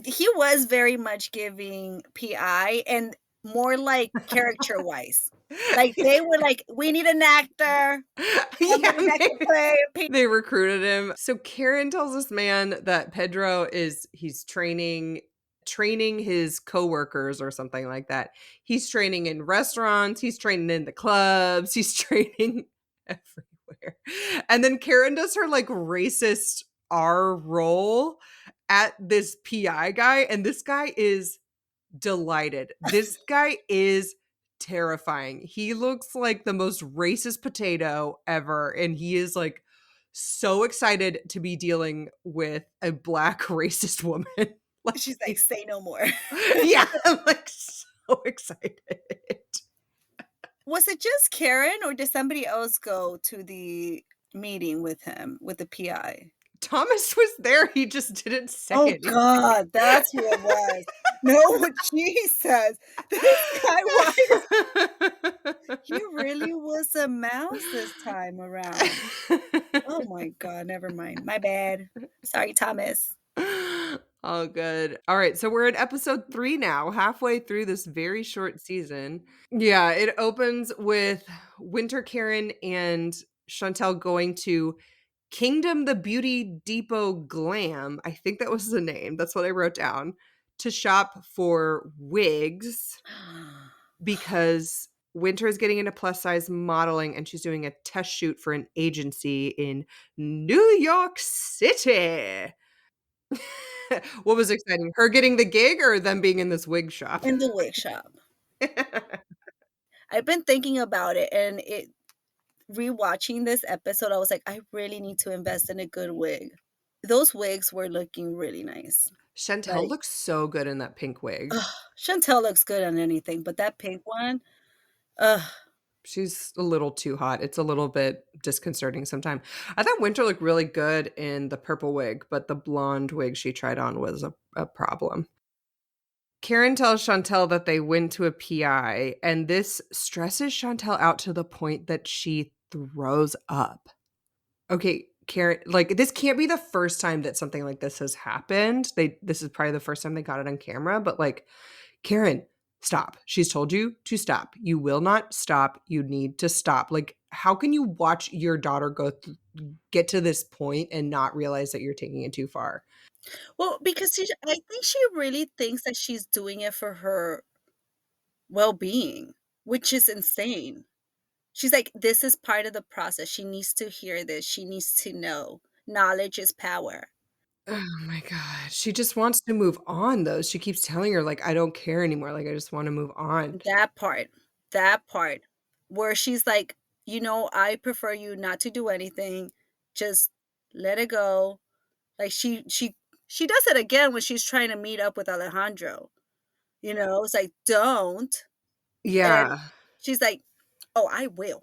he was very much giving PI and more like character-wise. Like, they were like, "We need an actor, Yeah, somebody that can maybe. play P." They recruited him. So Karen tells this man that Pedro is he's training his coworkers or something like that. He's training in restaurants, he's training in the clubs, he's training everywhere. And then Karen does her like racist R roll at this PI guy, and this guy is delighted. This guy is terrifying. He looks like the most racist potato ever, and he is, like, so excited to be dealing with a black racist woman. Like, She's like, "Say no more." yeah, I'm, like, so excited. Was it just Karen, or did somebody else go to the meeting with him, with the PI? Thomas was there, he just didn't say Oh anything. god, that's who it was. No, Jesus. This guy, why is he really was a mouse this time around. Oh my god, never mind. My bad. Sorry, Thomas. Oh, good. All right, so we're in episode 3 now, halfway through this very short season. Yeah, it opens with Winter Karen and Chantel going to Kingdom the Beauty Depot Glam. I think that was the name. That's what I wrote down. To shop for wigs because Winter is getting into plus size modeling and she's doing a test shoot for an agency in New York City. What was exciting? Her getting the gig or them being in this wig shop? In the wig shop. I've been thinking about it, and it rewatching this episode, I was like, "I really need to invest in a good wig." Those wigs were looking really nice. Chantel Like, looks so good in that pink wig. ugh, Chantel looks good on anything, but that pink one, ugh, She's a little too hot. It's a little bit disconcerting sometimes. I thought Winter looked really good in the purple wig, but the blonde wig she tried on was a problem. Karen tells Chantel that they went to a PI, and this stresses Chantel out to the point that she throws up. Okay, Karen, like, this can't be the first time that something like this has happened. This is probably the first time they got it on camera, but, like, Karen, stop. She's told you to stop. You will not stop. You need to stop. Like, how can you watch your daughter get to this point and not realize that you're taking it too far? well, because I think she really thinks that she's doing it for her well-being, which is insane. She's like, "This is part of the process. She needs to hear this. She needs to know. Knowledge is power." Oh my god. She just wants to move on, though. She keeps telling her, like, "I don't care anymore. Like, I just wanna move on." That part. that part where she's like, I prefer you not to do anything. Just let it go. Like she does it again when she's trying to meet up with Alejandro. It's like, don't. And Yeah. she's like, oh, I will.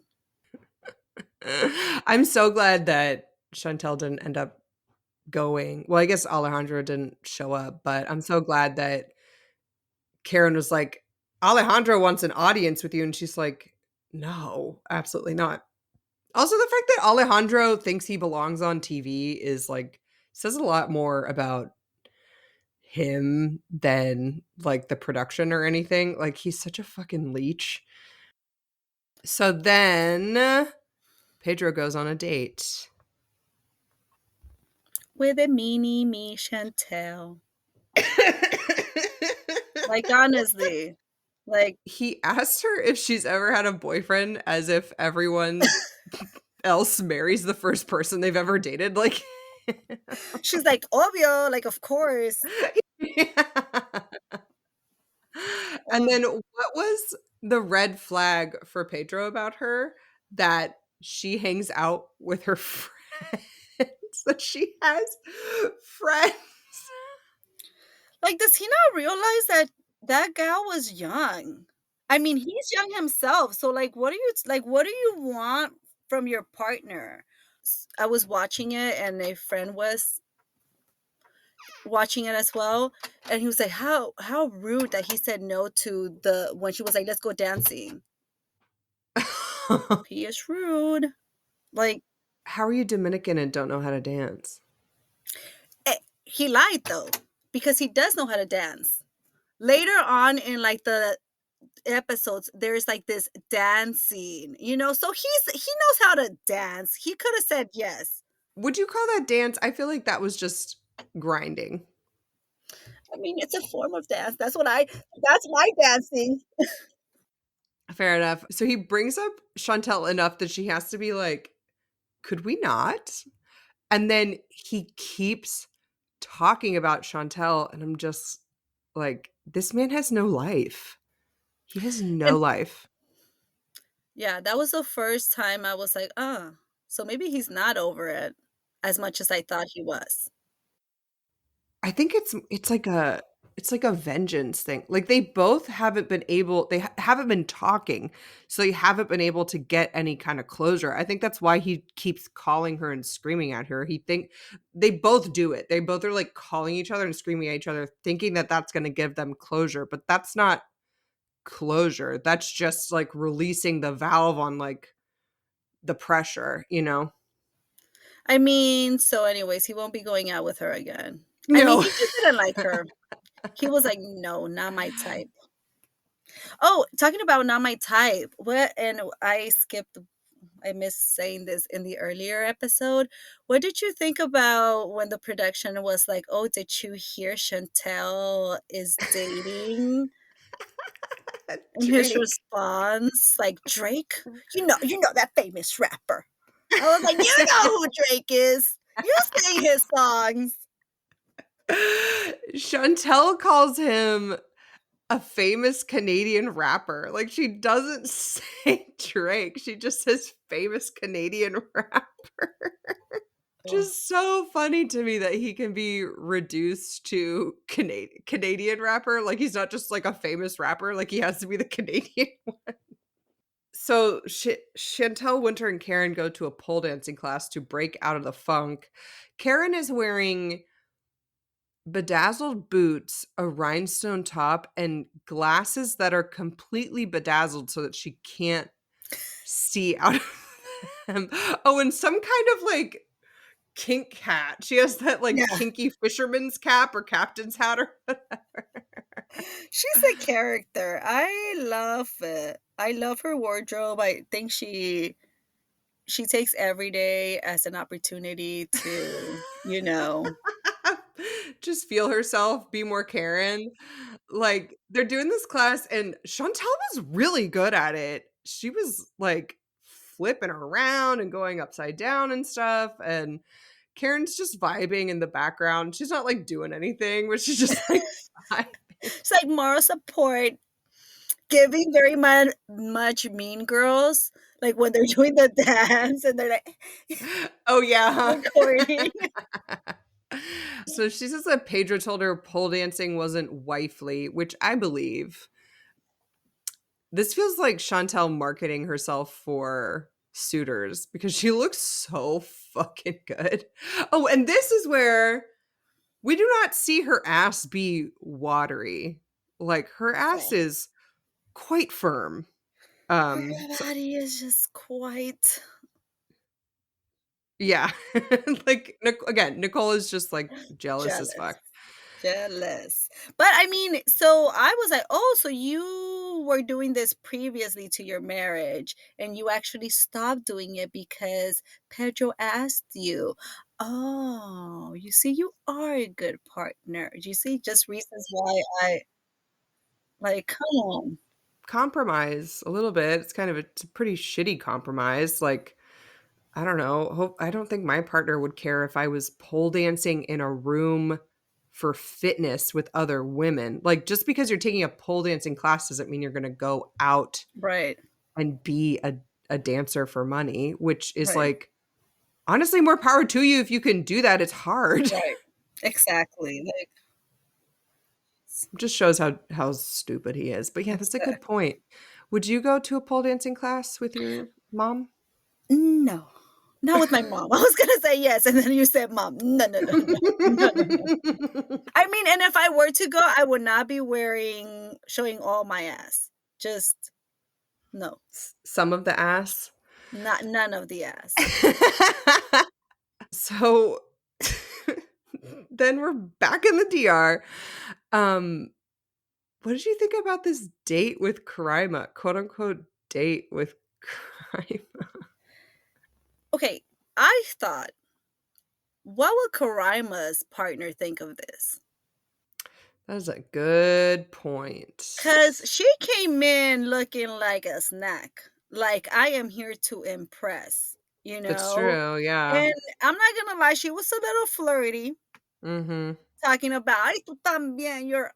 I'm so glad that Chantel didn't end up going. Well, I guess Alejandro didn't show up, but I'm so glad that Karen was like, "Alejandro wants an audience with you," and she's like, "No, absolutely not." Also, the fact that Alejandro thinks he belongs on TV is, like, says a lot more about him than, like, the production or anything. Like, he's such a fucking leech. So then Pedro goes on a date. With a mini me Chantel. Like, honestly. Like, He asked her if she's ever had a boyfriend as if everyone else marries the first person they've ever dated, like she's like, obvio, like, of course. Yeah. And Oh, then what was the red flag for Pedro about her? That she hangs out with her friends, that she has friends. like, does he not realize that that gal was young? I mean, he's young himself. So, like, what do you want from your partner? I was watching it, and a friend was watching it as well, and he was like, how rude that he said no to the when she was like, let's go dancing. He is rude. Like, How are you Dominican and don't know how to dance? he lied though, because he does know how to dance. Later on in like the episodes, there's like this dance scene, so he knows how to dance. He could have said yes. Would you call that dance? I feel like that was just grinding. I mean, it's a form of dance. That's my dancing. Fair enough. So he brings up Chantel enough that she has to be like, "Could we not?" And then he keeps talking about Chantel, and I'm just like, "This man has no life. He has no And life." yeah, that was the first time I was like, so maybe he's not over it as much as I thought he was. I think it's like a vengeance thing. Like, they both haven't been able they haven't been talking, so they haven't been able to get any kind of closure. I think that's why he keeps calling her and screaming at her. He think They both do it. They both are, like, calling each other and screaming at each other, thinking that that's gonna give them closure, but that's not closure. That's just, like, releasing the valve on, like, the pressure, you know? I mean, so anyways, he won't be going out with her again. I mean, No. he just didn't like her. He was like, "No, not my type." Oh, talking about not my type. What and I missed saying this in the earlier episode. What did you think about when the production was like, "Oh, did you hear Chantel is dating?" And his Drake. response, like, "Drake? You know that famous rapper." I was like, "You know who Drake is. You sing his songs." Chantel calls him a famous Canadian rapper. Like, she doesn't say Drake, she just says famous Canadian rapper. Oh. Just so funny to me that he can be reduced to Canadian rapper. Like, he's not just, like, a famous rapper, like, he has to be the Canadian one. So, Chantel, Winter, and Karen go to a pole dancing class to break out of the funk. Karen is wearing bedazzled boots, a rhinestone top, and glasses that are completely bedazzled so that she can't see out of them. Oh, and some kind of, like, kink hat. She has that, like, Yeah. kinky fisherman's cap or captain's hat or whatever. She's a character. I love it. I love her wardrobe. I think she takes every day as an opportunity to, Just feel herself, be more Karen. Like, they're doing this class, and Chantel was really good at it. She was, like, flipping around and going upside down and stuff, and Karen's just vibing in the background. She's not, like, doing anything, but she's just, like, vibing. it's like moral support. giving very much Mean Girls, like, when they're doing the dance and they're, like, Oh, yeah, recording. huh? So she says that Pedro told her pole dancing wasn't wifely, which I believe. This feels like Chantel marketing herself for suitors because she looks so fucking good. Oh, and this is where we do not see her ass be watery. Like her ass Okay. is quite firm. Her So body is just quite yeah. Like again, Nicole is just like jealous as jealous. fuck. Jealous. But I mean, so I was like, "Oh, so you were doing this previously to your marriage and you actually stopped doing it because Pedro asked you." Oh, you see, you are a good partner. You see, just reasons why I like, come on. Compromise a little bit. It's a pretty shitty compromise. Like I don't know. I don't think my partner would care if I was pole dancing in a room for fitness with other women. Like just because you're taking a pole dancing class doesn't mean you're going to go out Right, and be a dancer for money, which is right, like honestly more power to you if you can do that. It's hard. right. Exactly. Like, Just shows how stupid he is. But yeah, that's a good exactly. point. Would you go to a pole dancing class with your mom? No, not with my mom. I was gonna say yes, and then you said mom. No, no, no, no, no, no, no. I mean, and if I were to go, I would not be showing all my ass. Just no, Some of the ass. not none of the ass. So then we're back in the DR. Um, what did you think about this date with Karima? Quote unquote date with Karima. Okay, I thought, what would Karima's partner think of this? That is a good point. Cause she came in looking like a snack. Like, I am here to impress, you It's know? true, yeah. And I'm not gonna lie, she was a little flirty, Mhm. talking about, "Ay, tú también, you're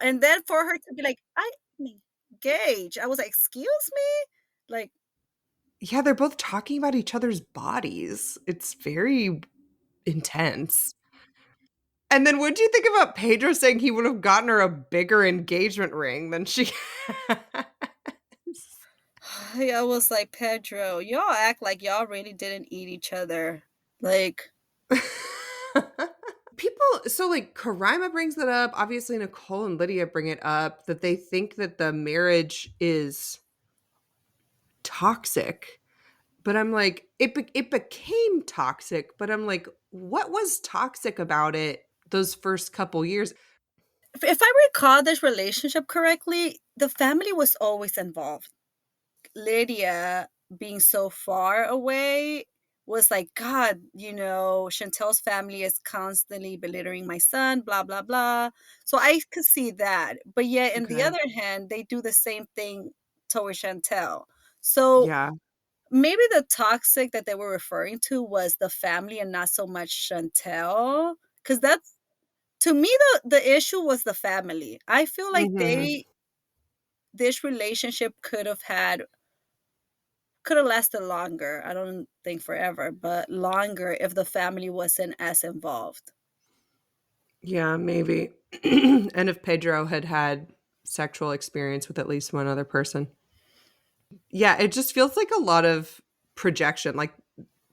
and then for her to be like, "I me engage." I was like, "Excuse me?" Like, Yeah, they're both talking about each other's bodies. It's very intense. And then what'd you think about Pedro saying he would have gotten her a bigger engagement ring than she has? I was like, "Pedro, y'all act like y'all really didn't eat each other." Like, People so, like, Karima brings that up, obviously Nicole and Lydia bring it up, that they think that the marriage is toxic, but I'm like, it became toxic, but I'm like, what was toxic about it those first couple years? if I recall this relationship correctly, the family was always involved. Lydia being so far away was like, God, Chantel's family is constantly belittling my son, blah, blah, blah. So I could see that. But yet, in the Okay. other hand, they do the same thing towards Chantel. So Yeah. maybe the toxic that they were referring to was the family and not so much Chantel. Because that's, to me, the issue was the family. I feel like Mhm. this relationship could have lasted longer. I don't think forever, but longer if the family wasn't as involved. Yeah, maybe. And if Pedro had had sexual experience with at least one other person. Yeah, it just feels like a lot of projection. Like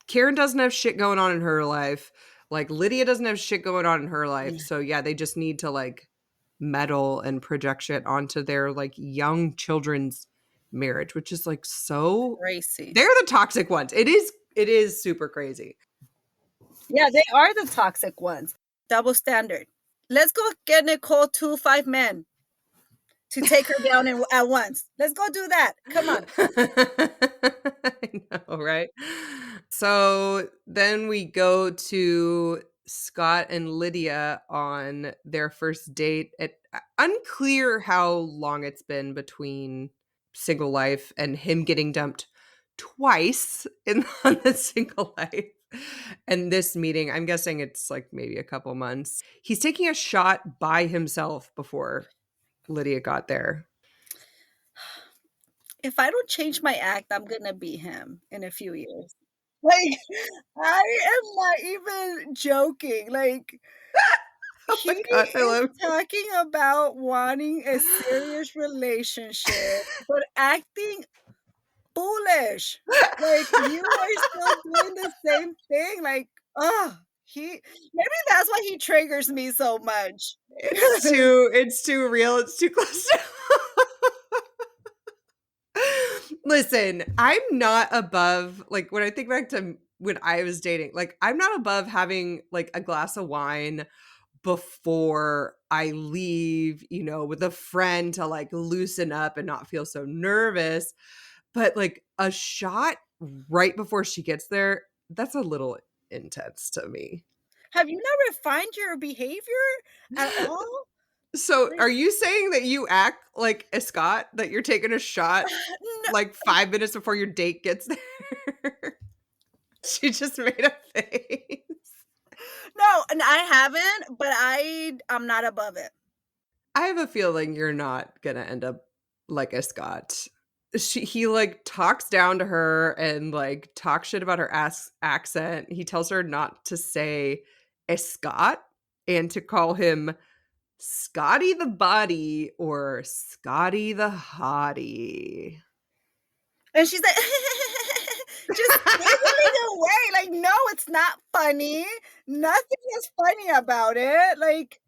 Karen doesn't have shit going on in her life. Like Lydia doesn't have shit going on in her life. Yeah, So yeah, they just need to like meddle and project shit onto their like young children's marriage, which is like so crazy. they're the toxic ones. It is super crazy. Yeah, they are the toxic ones. Double standard. Let's go get Nicole 2 5 men to take her down at once. Let's go do that. Come on. I know, right? So then we go to Scott and Lydia on their first date. Unclear how long it's been between single life and him getting dumped twice in on the single life. And this meeting, I'm guessing it's like maybe a couple months. He's taking a shot by himself before Lydia got there. if I don't change my act, I'm gonna be him in a few years. Like, I am not even joking, like, Oh he my god, I is love talking about wanting a serious relationship, but acting foolish. Like, you are still doing the same thing, like, ugh, he maybe that's why he triggers me so much. it's too real, it's too close to Listen, I'm not above like, when I think back to when I was dating, like, I'm not above having, like, a glass of wine before I leave, with a friend to, like, loosen up and not feel so nervous, but, like, a shot right before she gets there, that's a little intense to me. Have you not refined your behavior at all? So, Like, are you saying that you act like a Scott, that you're taking a shot, no like, 5 minutes before your date gets there? She just made a face. no, and I haven't, but I'm not above it. I have a feeling you're not gonna end up like a Scott. He, like, talks down to her and, like, talks shit about her accent. He tells her not to say a Scott and to call him Scotty the Body or Scotty the Hottie. And she's like, just giggling away, like, "No, it's not funny. Nothing is funny about it." Like,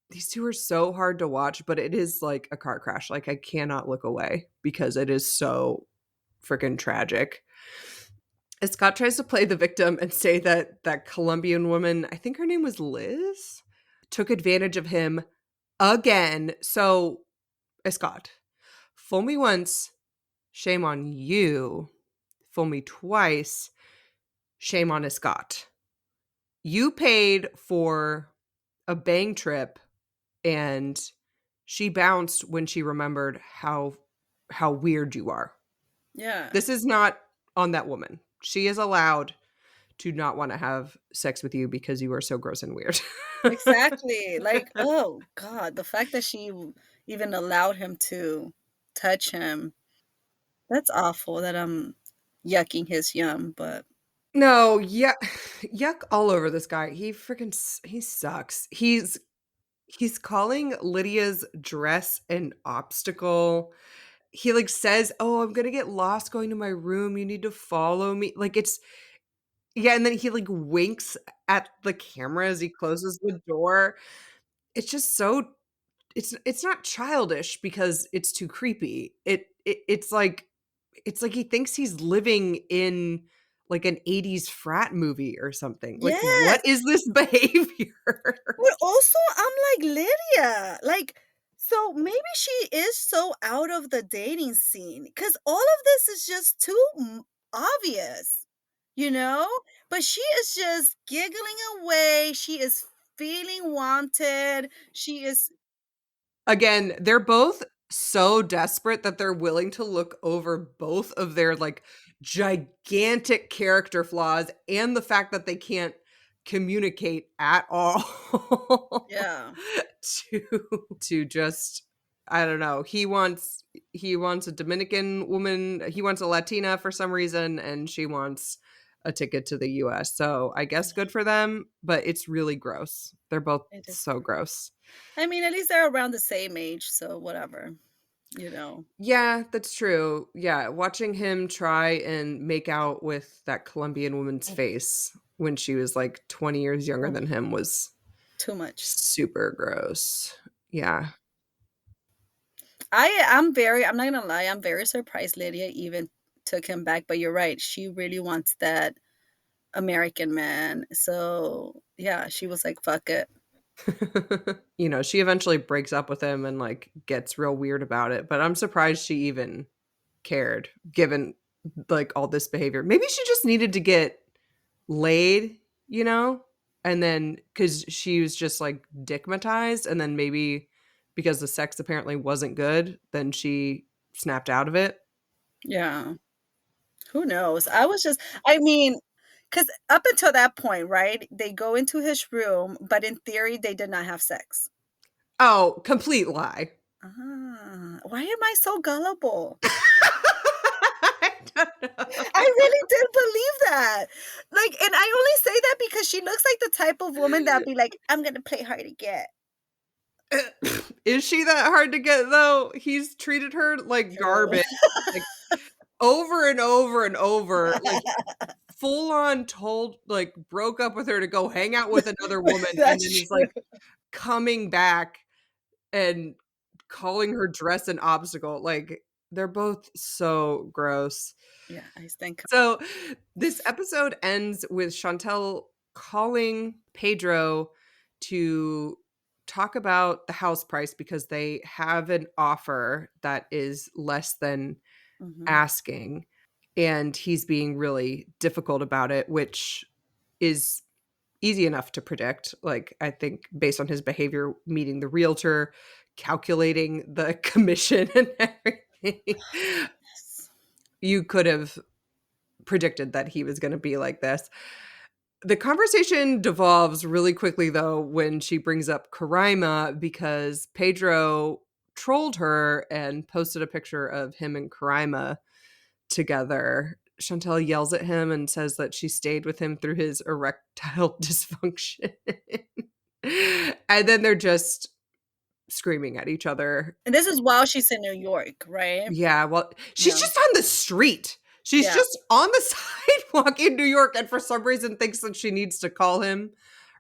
These 2 are so hard to watch, but it is like a car crash. Like, I cannot look away because it is so freaking tragic. And Scott tries to play the victim and say that that Colombian woman, I think her name was Liz, took advantage of him again. So, Scott, fool me once, shame on you. Fool me twice, shame on Scott. You paid for a bang trip and she bounced when she remembered how weird you are. yeah, This is not on that woman. She is allowed to not wanna have sex with you because you are so gross and weird. exactly. Like, oh god, the fact that she even allowed him to touch him, that's awful that I'm yucking his yum, but No, yeah, yuck all over this guy. He freaking he sucks. He's calling Lydia's dress an obstacle. He, like, says, "Oh, I'm gonna get lost going to my room. You need to follow me." Like, it's yeah, and then he, like, winks at the camera as he closes the door. It's just so it's not childish because it's too creepy. It's like he thinks he's living in, like, an '80s frat movie or something. Like, what yes. is this behavior? But also, I'm like, Lydia, like, so maybe she is so out of the dating scene because all of this is just too obvious, you know? But she is just giggling away. She is feeling wanted. She is, Again, they're both so desperate that they're willing to look over both of their, like, gigantic character flaws and the fact that they can't communicate at all yeah, to to just I don't know. He wants a Dominican woman, he wants a Latina for some reason, and she wants a ticket to the US. So, I guess good for them, but it's really gross. They're both it is. so gross. I mean, at least they're around the same age, so whatever, you know. Yeah, that's true. Yeah, watching him try and make out with that Colombian woman's Oh, face when she was, like, 20 years younger oh, than him was too much. super gross. Yeah. I'm not gonna lie, I'm very surprised Lydia even took him back, but you're right, she really wants that American man. So, yeah, she was like, "Fuck it." She eventually breaks up with him and, like, gets real weird about it, but I'm surprised she even cared given, like, all this behavior. Maybe she just needed to get laid, you know? And then because she was just, like, dickmatized, and then maybe because the sex apparently wasn't good, then she snapped out of it. Yeah, who knows? I mean, because up until that point, right, they go into his room, but in theory, they did not have sex. Oh, complete lie. Ah, why am I so gullible? don't know. I really did believe that. Like, and I only say that because she looks like the type of woman that'd be like, "I'm gonna play hard to get." Is she that hard to get though? He's treated her like True. garbage, like, over and over and over, like, full on told like, broke up with her to go hang out with another woman, and then That's is, true. like, coming back and calling her dress an obstacle, like, they're both so gross. Yeah, I stand So, this episode ends with Chantel calling Pedro to talk about the house price because they have an offer that is less than Mhm. asking, and he's being really difficult about it, which is easy enough to predict. Like, I think based on his behavior, meeting the realtor, calculating the commission and everything, Yes. you could have predicted that he was gonna be like this. The conversation devolves really quickly, though, when she brings up Karaima because Pedro trolled her and posted a picture of him and Karaima together. Chantel yells at him and says that she stayed with him through his erectile dysfunction. And then they're just screaming at each other. And this is while she's in New York, right? Yeah, well, she's Yeah. just on the street. She's Yeah. just on the sidewalk in New York and for some reason thinks that she needs to call him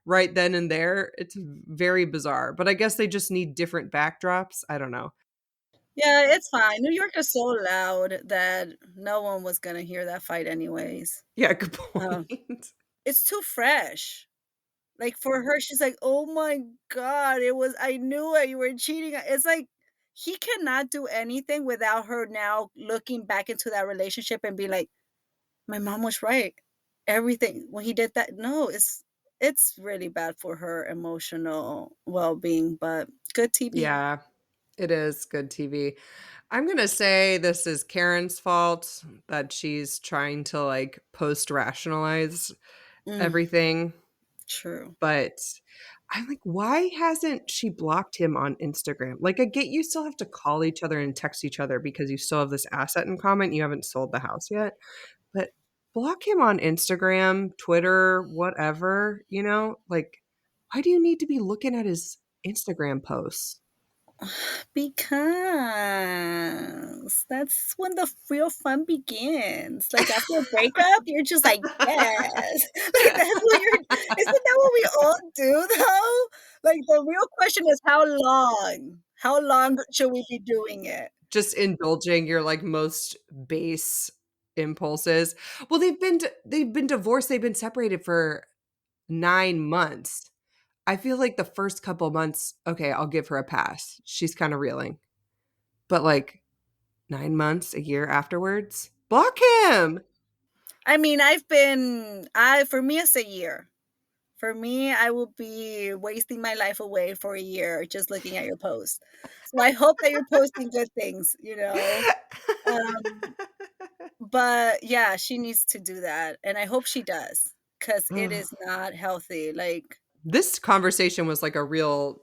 right then and there. It's very bizarre, but I guess they just need different backdrops. I don't know. Yeah, it's fine. New York is so loud that no one was gonna hear that fight anyways. Yeah, good Um, point. it's too fresh. Like, for her, she's like, "Oh my god, it was I knew it, you were cheating." It's like, he cannot do anything without her now looking back into that relationship and be like, "My mom was right. Everything when he did that." No, it's really bad for her emotional well-being, but good TV. Yeah, it is good TV. I'm gonna say this is Karen's fault that she's trying to like post rationalize Mm, everything. true. But I'm like, why hasn't she blocked him on Instagram? Like, I get you still have to call each other and text each other because you still have this asset in common. You haven't sold the house yet, but block him on Instagram, Twitter, whatever, you know? Like, why do you need to be looking at his Instagram posts? Because that's when the real fun begins. Like, after a breakup, you're just like, "Yes." Like, that's what you're isn't that what we all do, though? Like, the real question is how long? How long should we be doing it? Just indulging your, like, most base impulses. Well, they've been divorced, they've been separated for 9 months. I feel like the first couple months, okay, I'll give her a pass. She's kinda reeling. But, like, 9 months, a year afterwards? Block him! I mean, I for me, it's a year. For me, I will be wasting my life away for a year just looking at your post. So I hope that you're posting good things, you know? Um, but yeah, she needs to do that, and I hope she does, because it is not healthy, like This conversation was like a real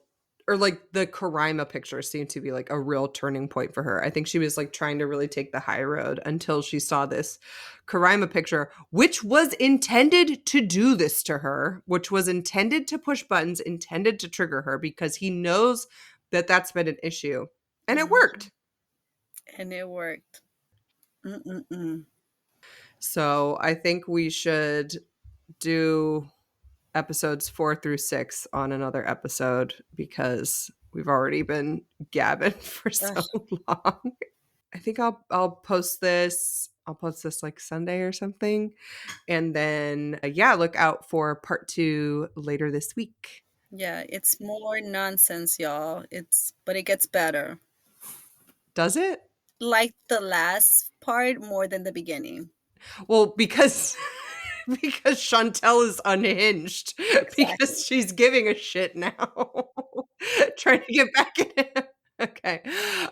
or like the Karaima picture seemed to be like a real turning point for her. I think she was like trying to really take the high road until she saw this Karaima picture, which was intended to do this to her, which was intended to push buttons, intended to trigger her because he knows that that's been an issue. And it mhm, worked. and it worked. Mm-mm-mm. So I think we should do episodes 4 through 6 on another episode because we've already been gabbing for so Ugh, long. I think I'll post this. I'll post this like Sunday or something. And then yeah, look out for part 2 later this week. yeah, it's more nonsense, y'all. But it gets better. Does it? Like the last part more than the beginning. Well, because because Chantel is unhinged because Exactly. she's giving a shit now. Trying to get back at him. Okay.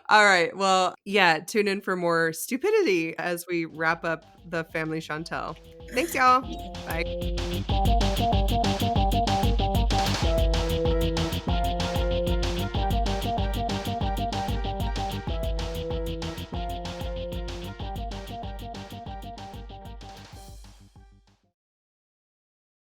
All right. Well, yeah, tune in for more stupidity as we wrap up the Family Chantel. Thanks, y'all. Bye.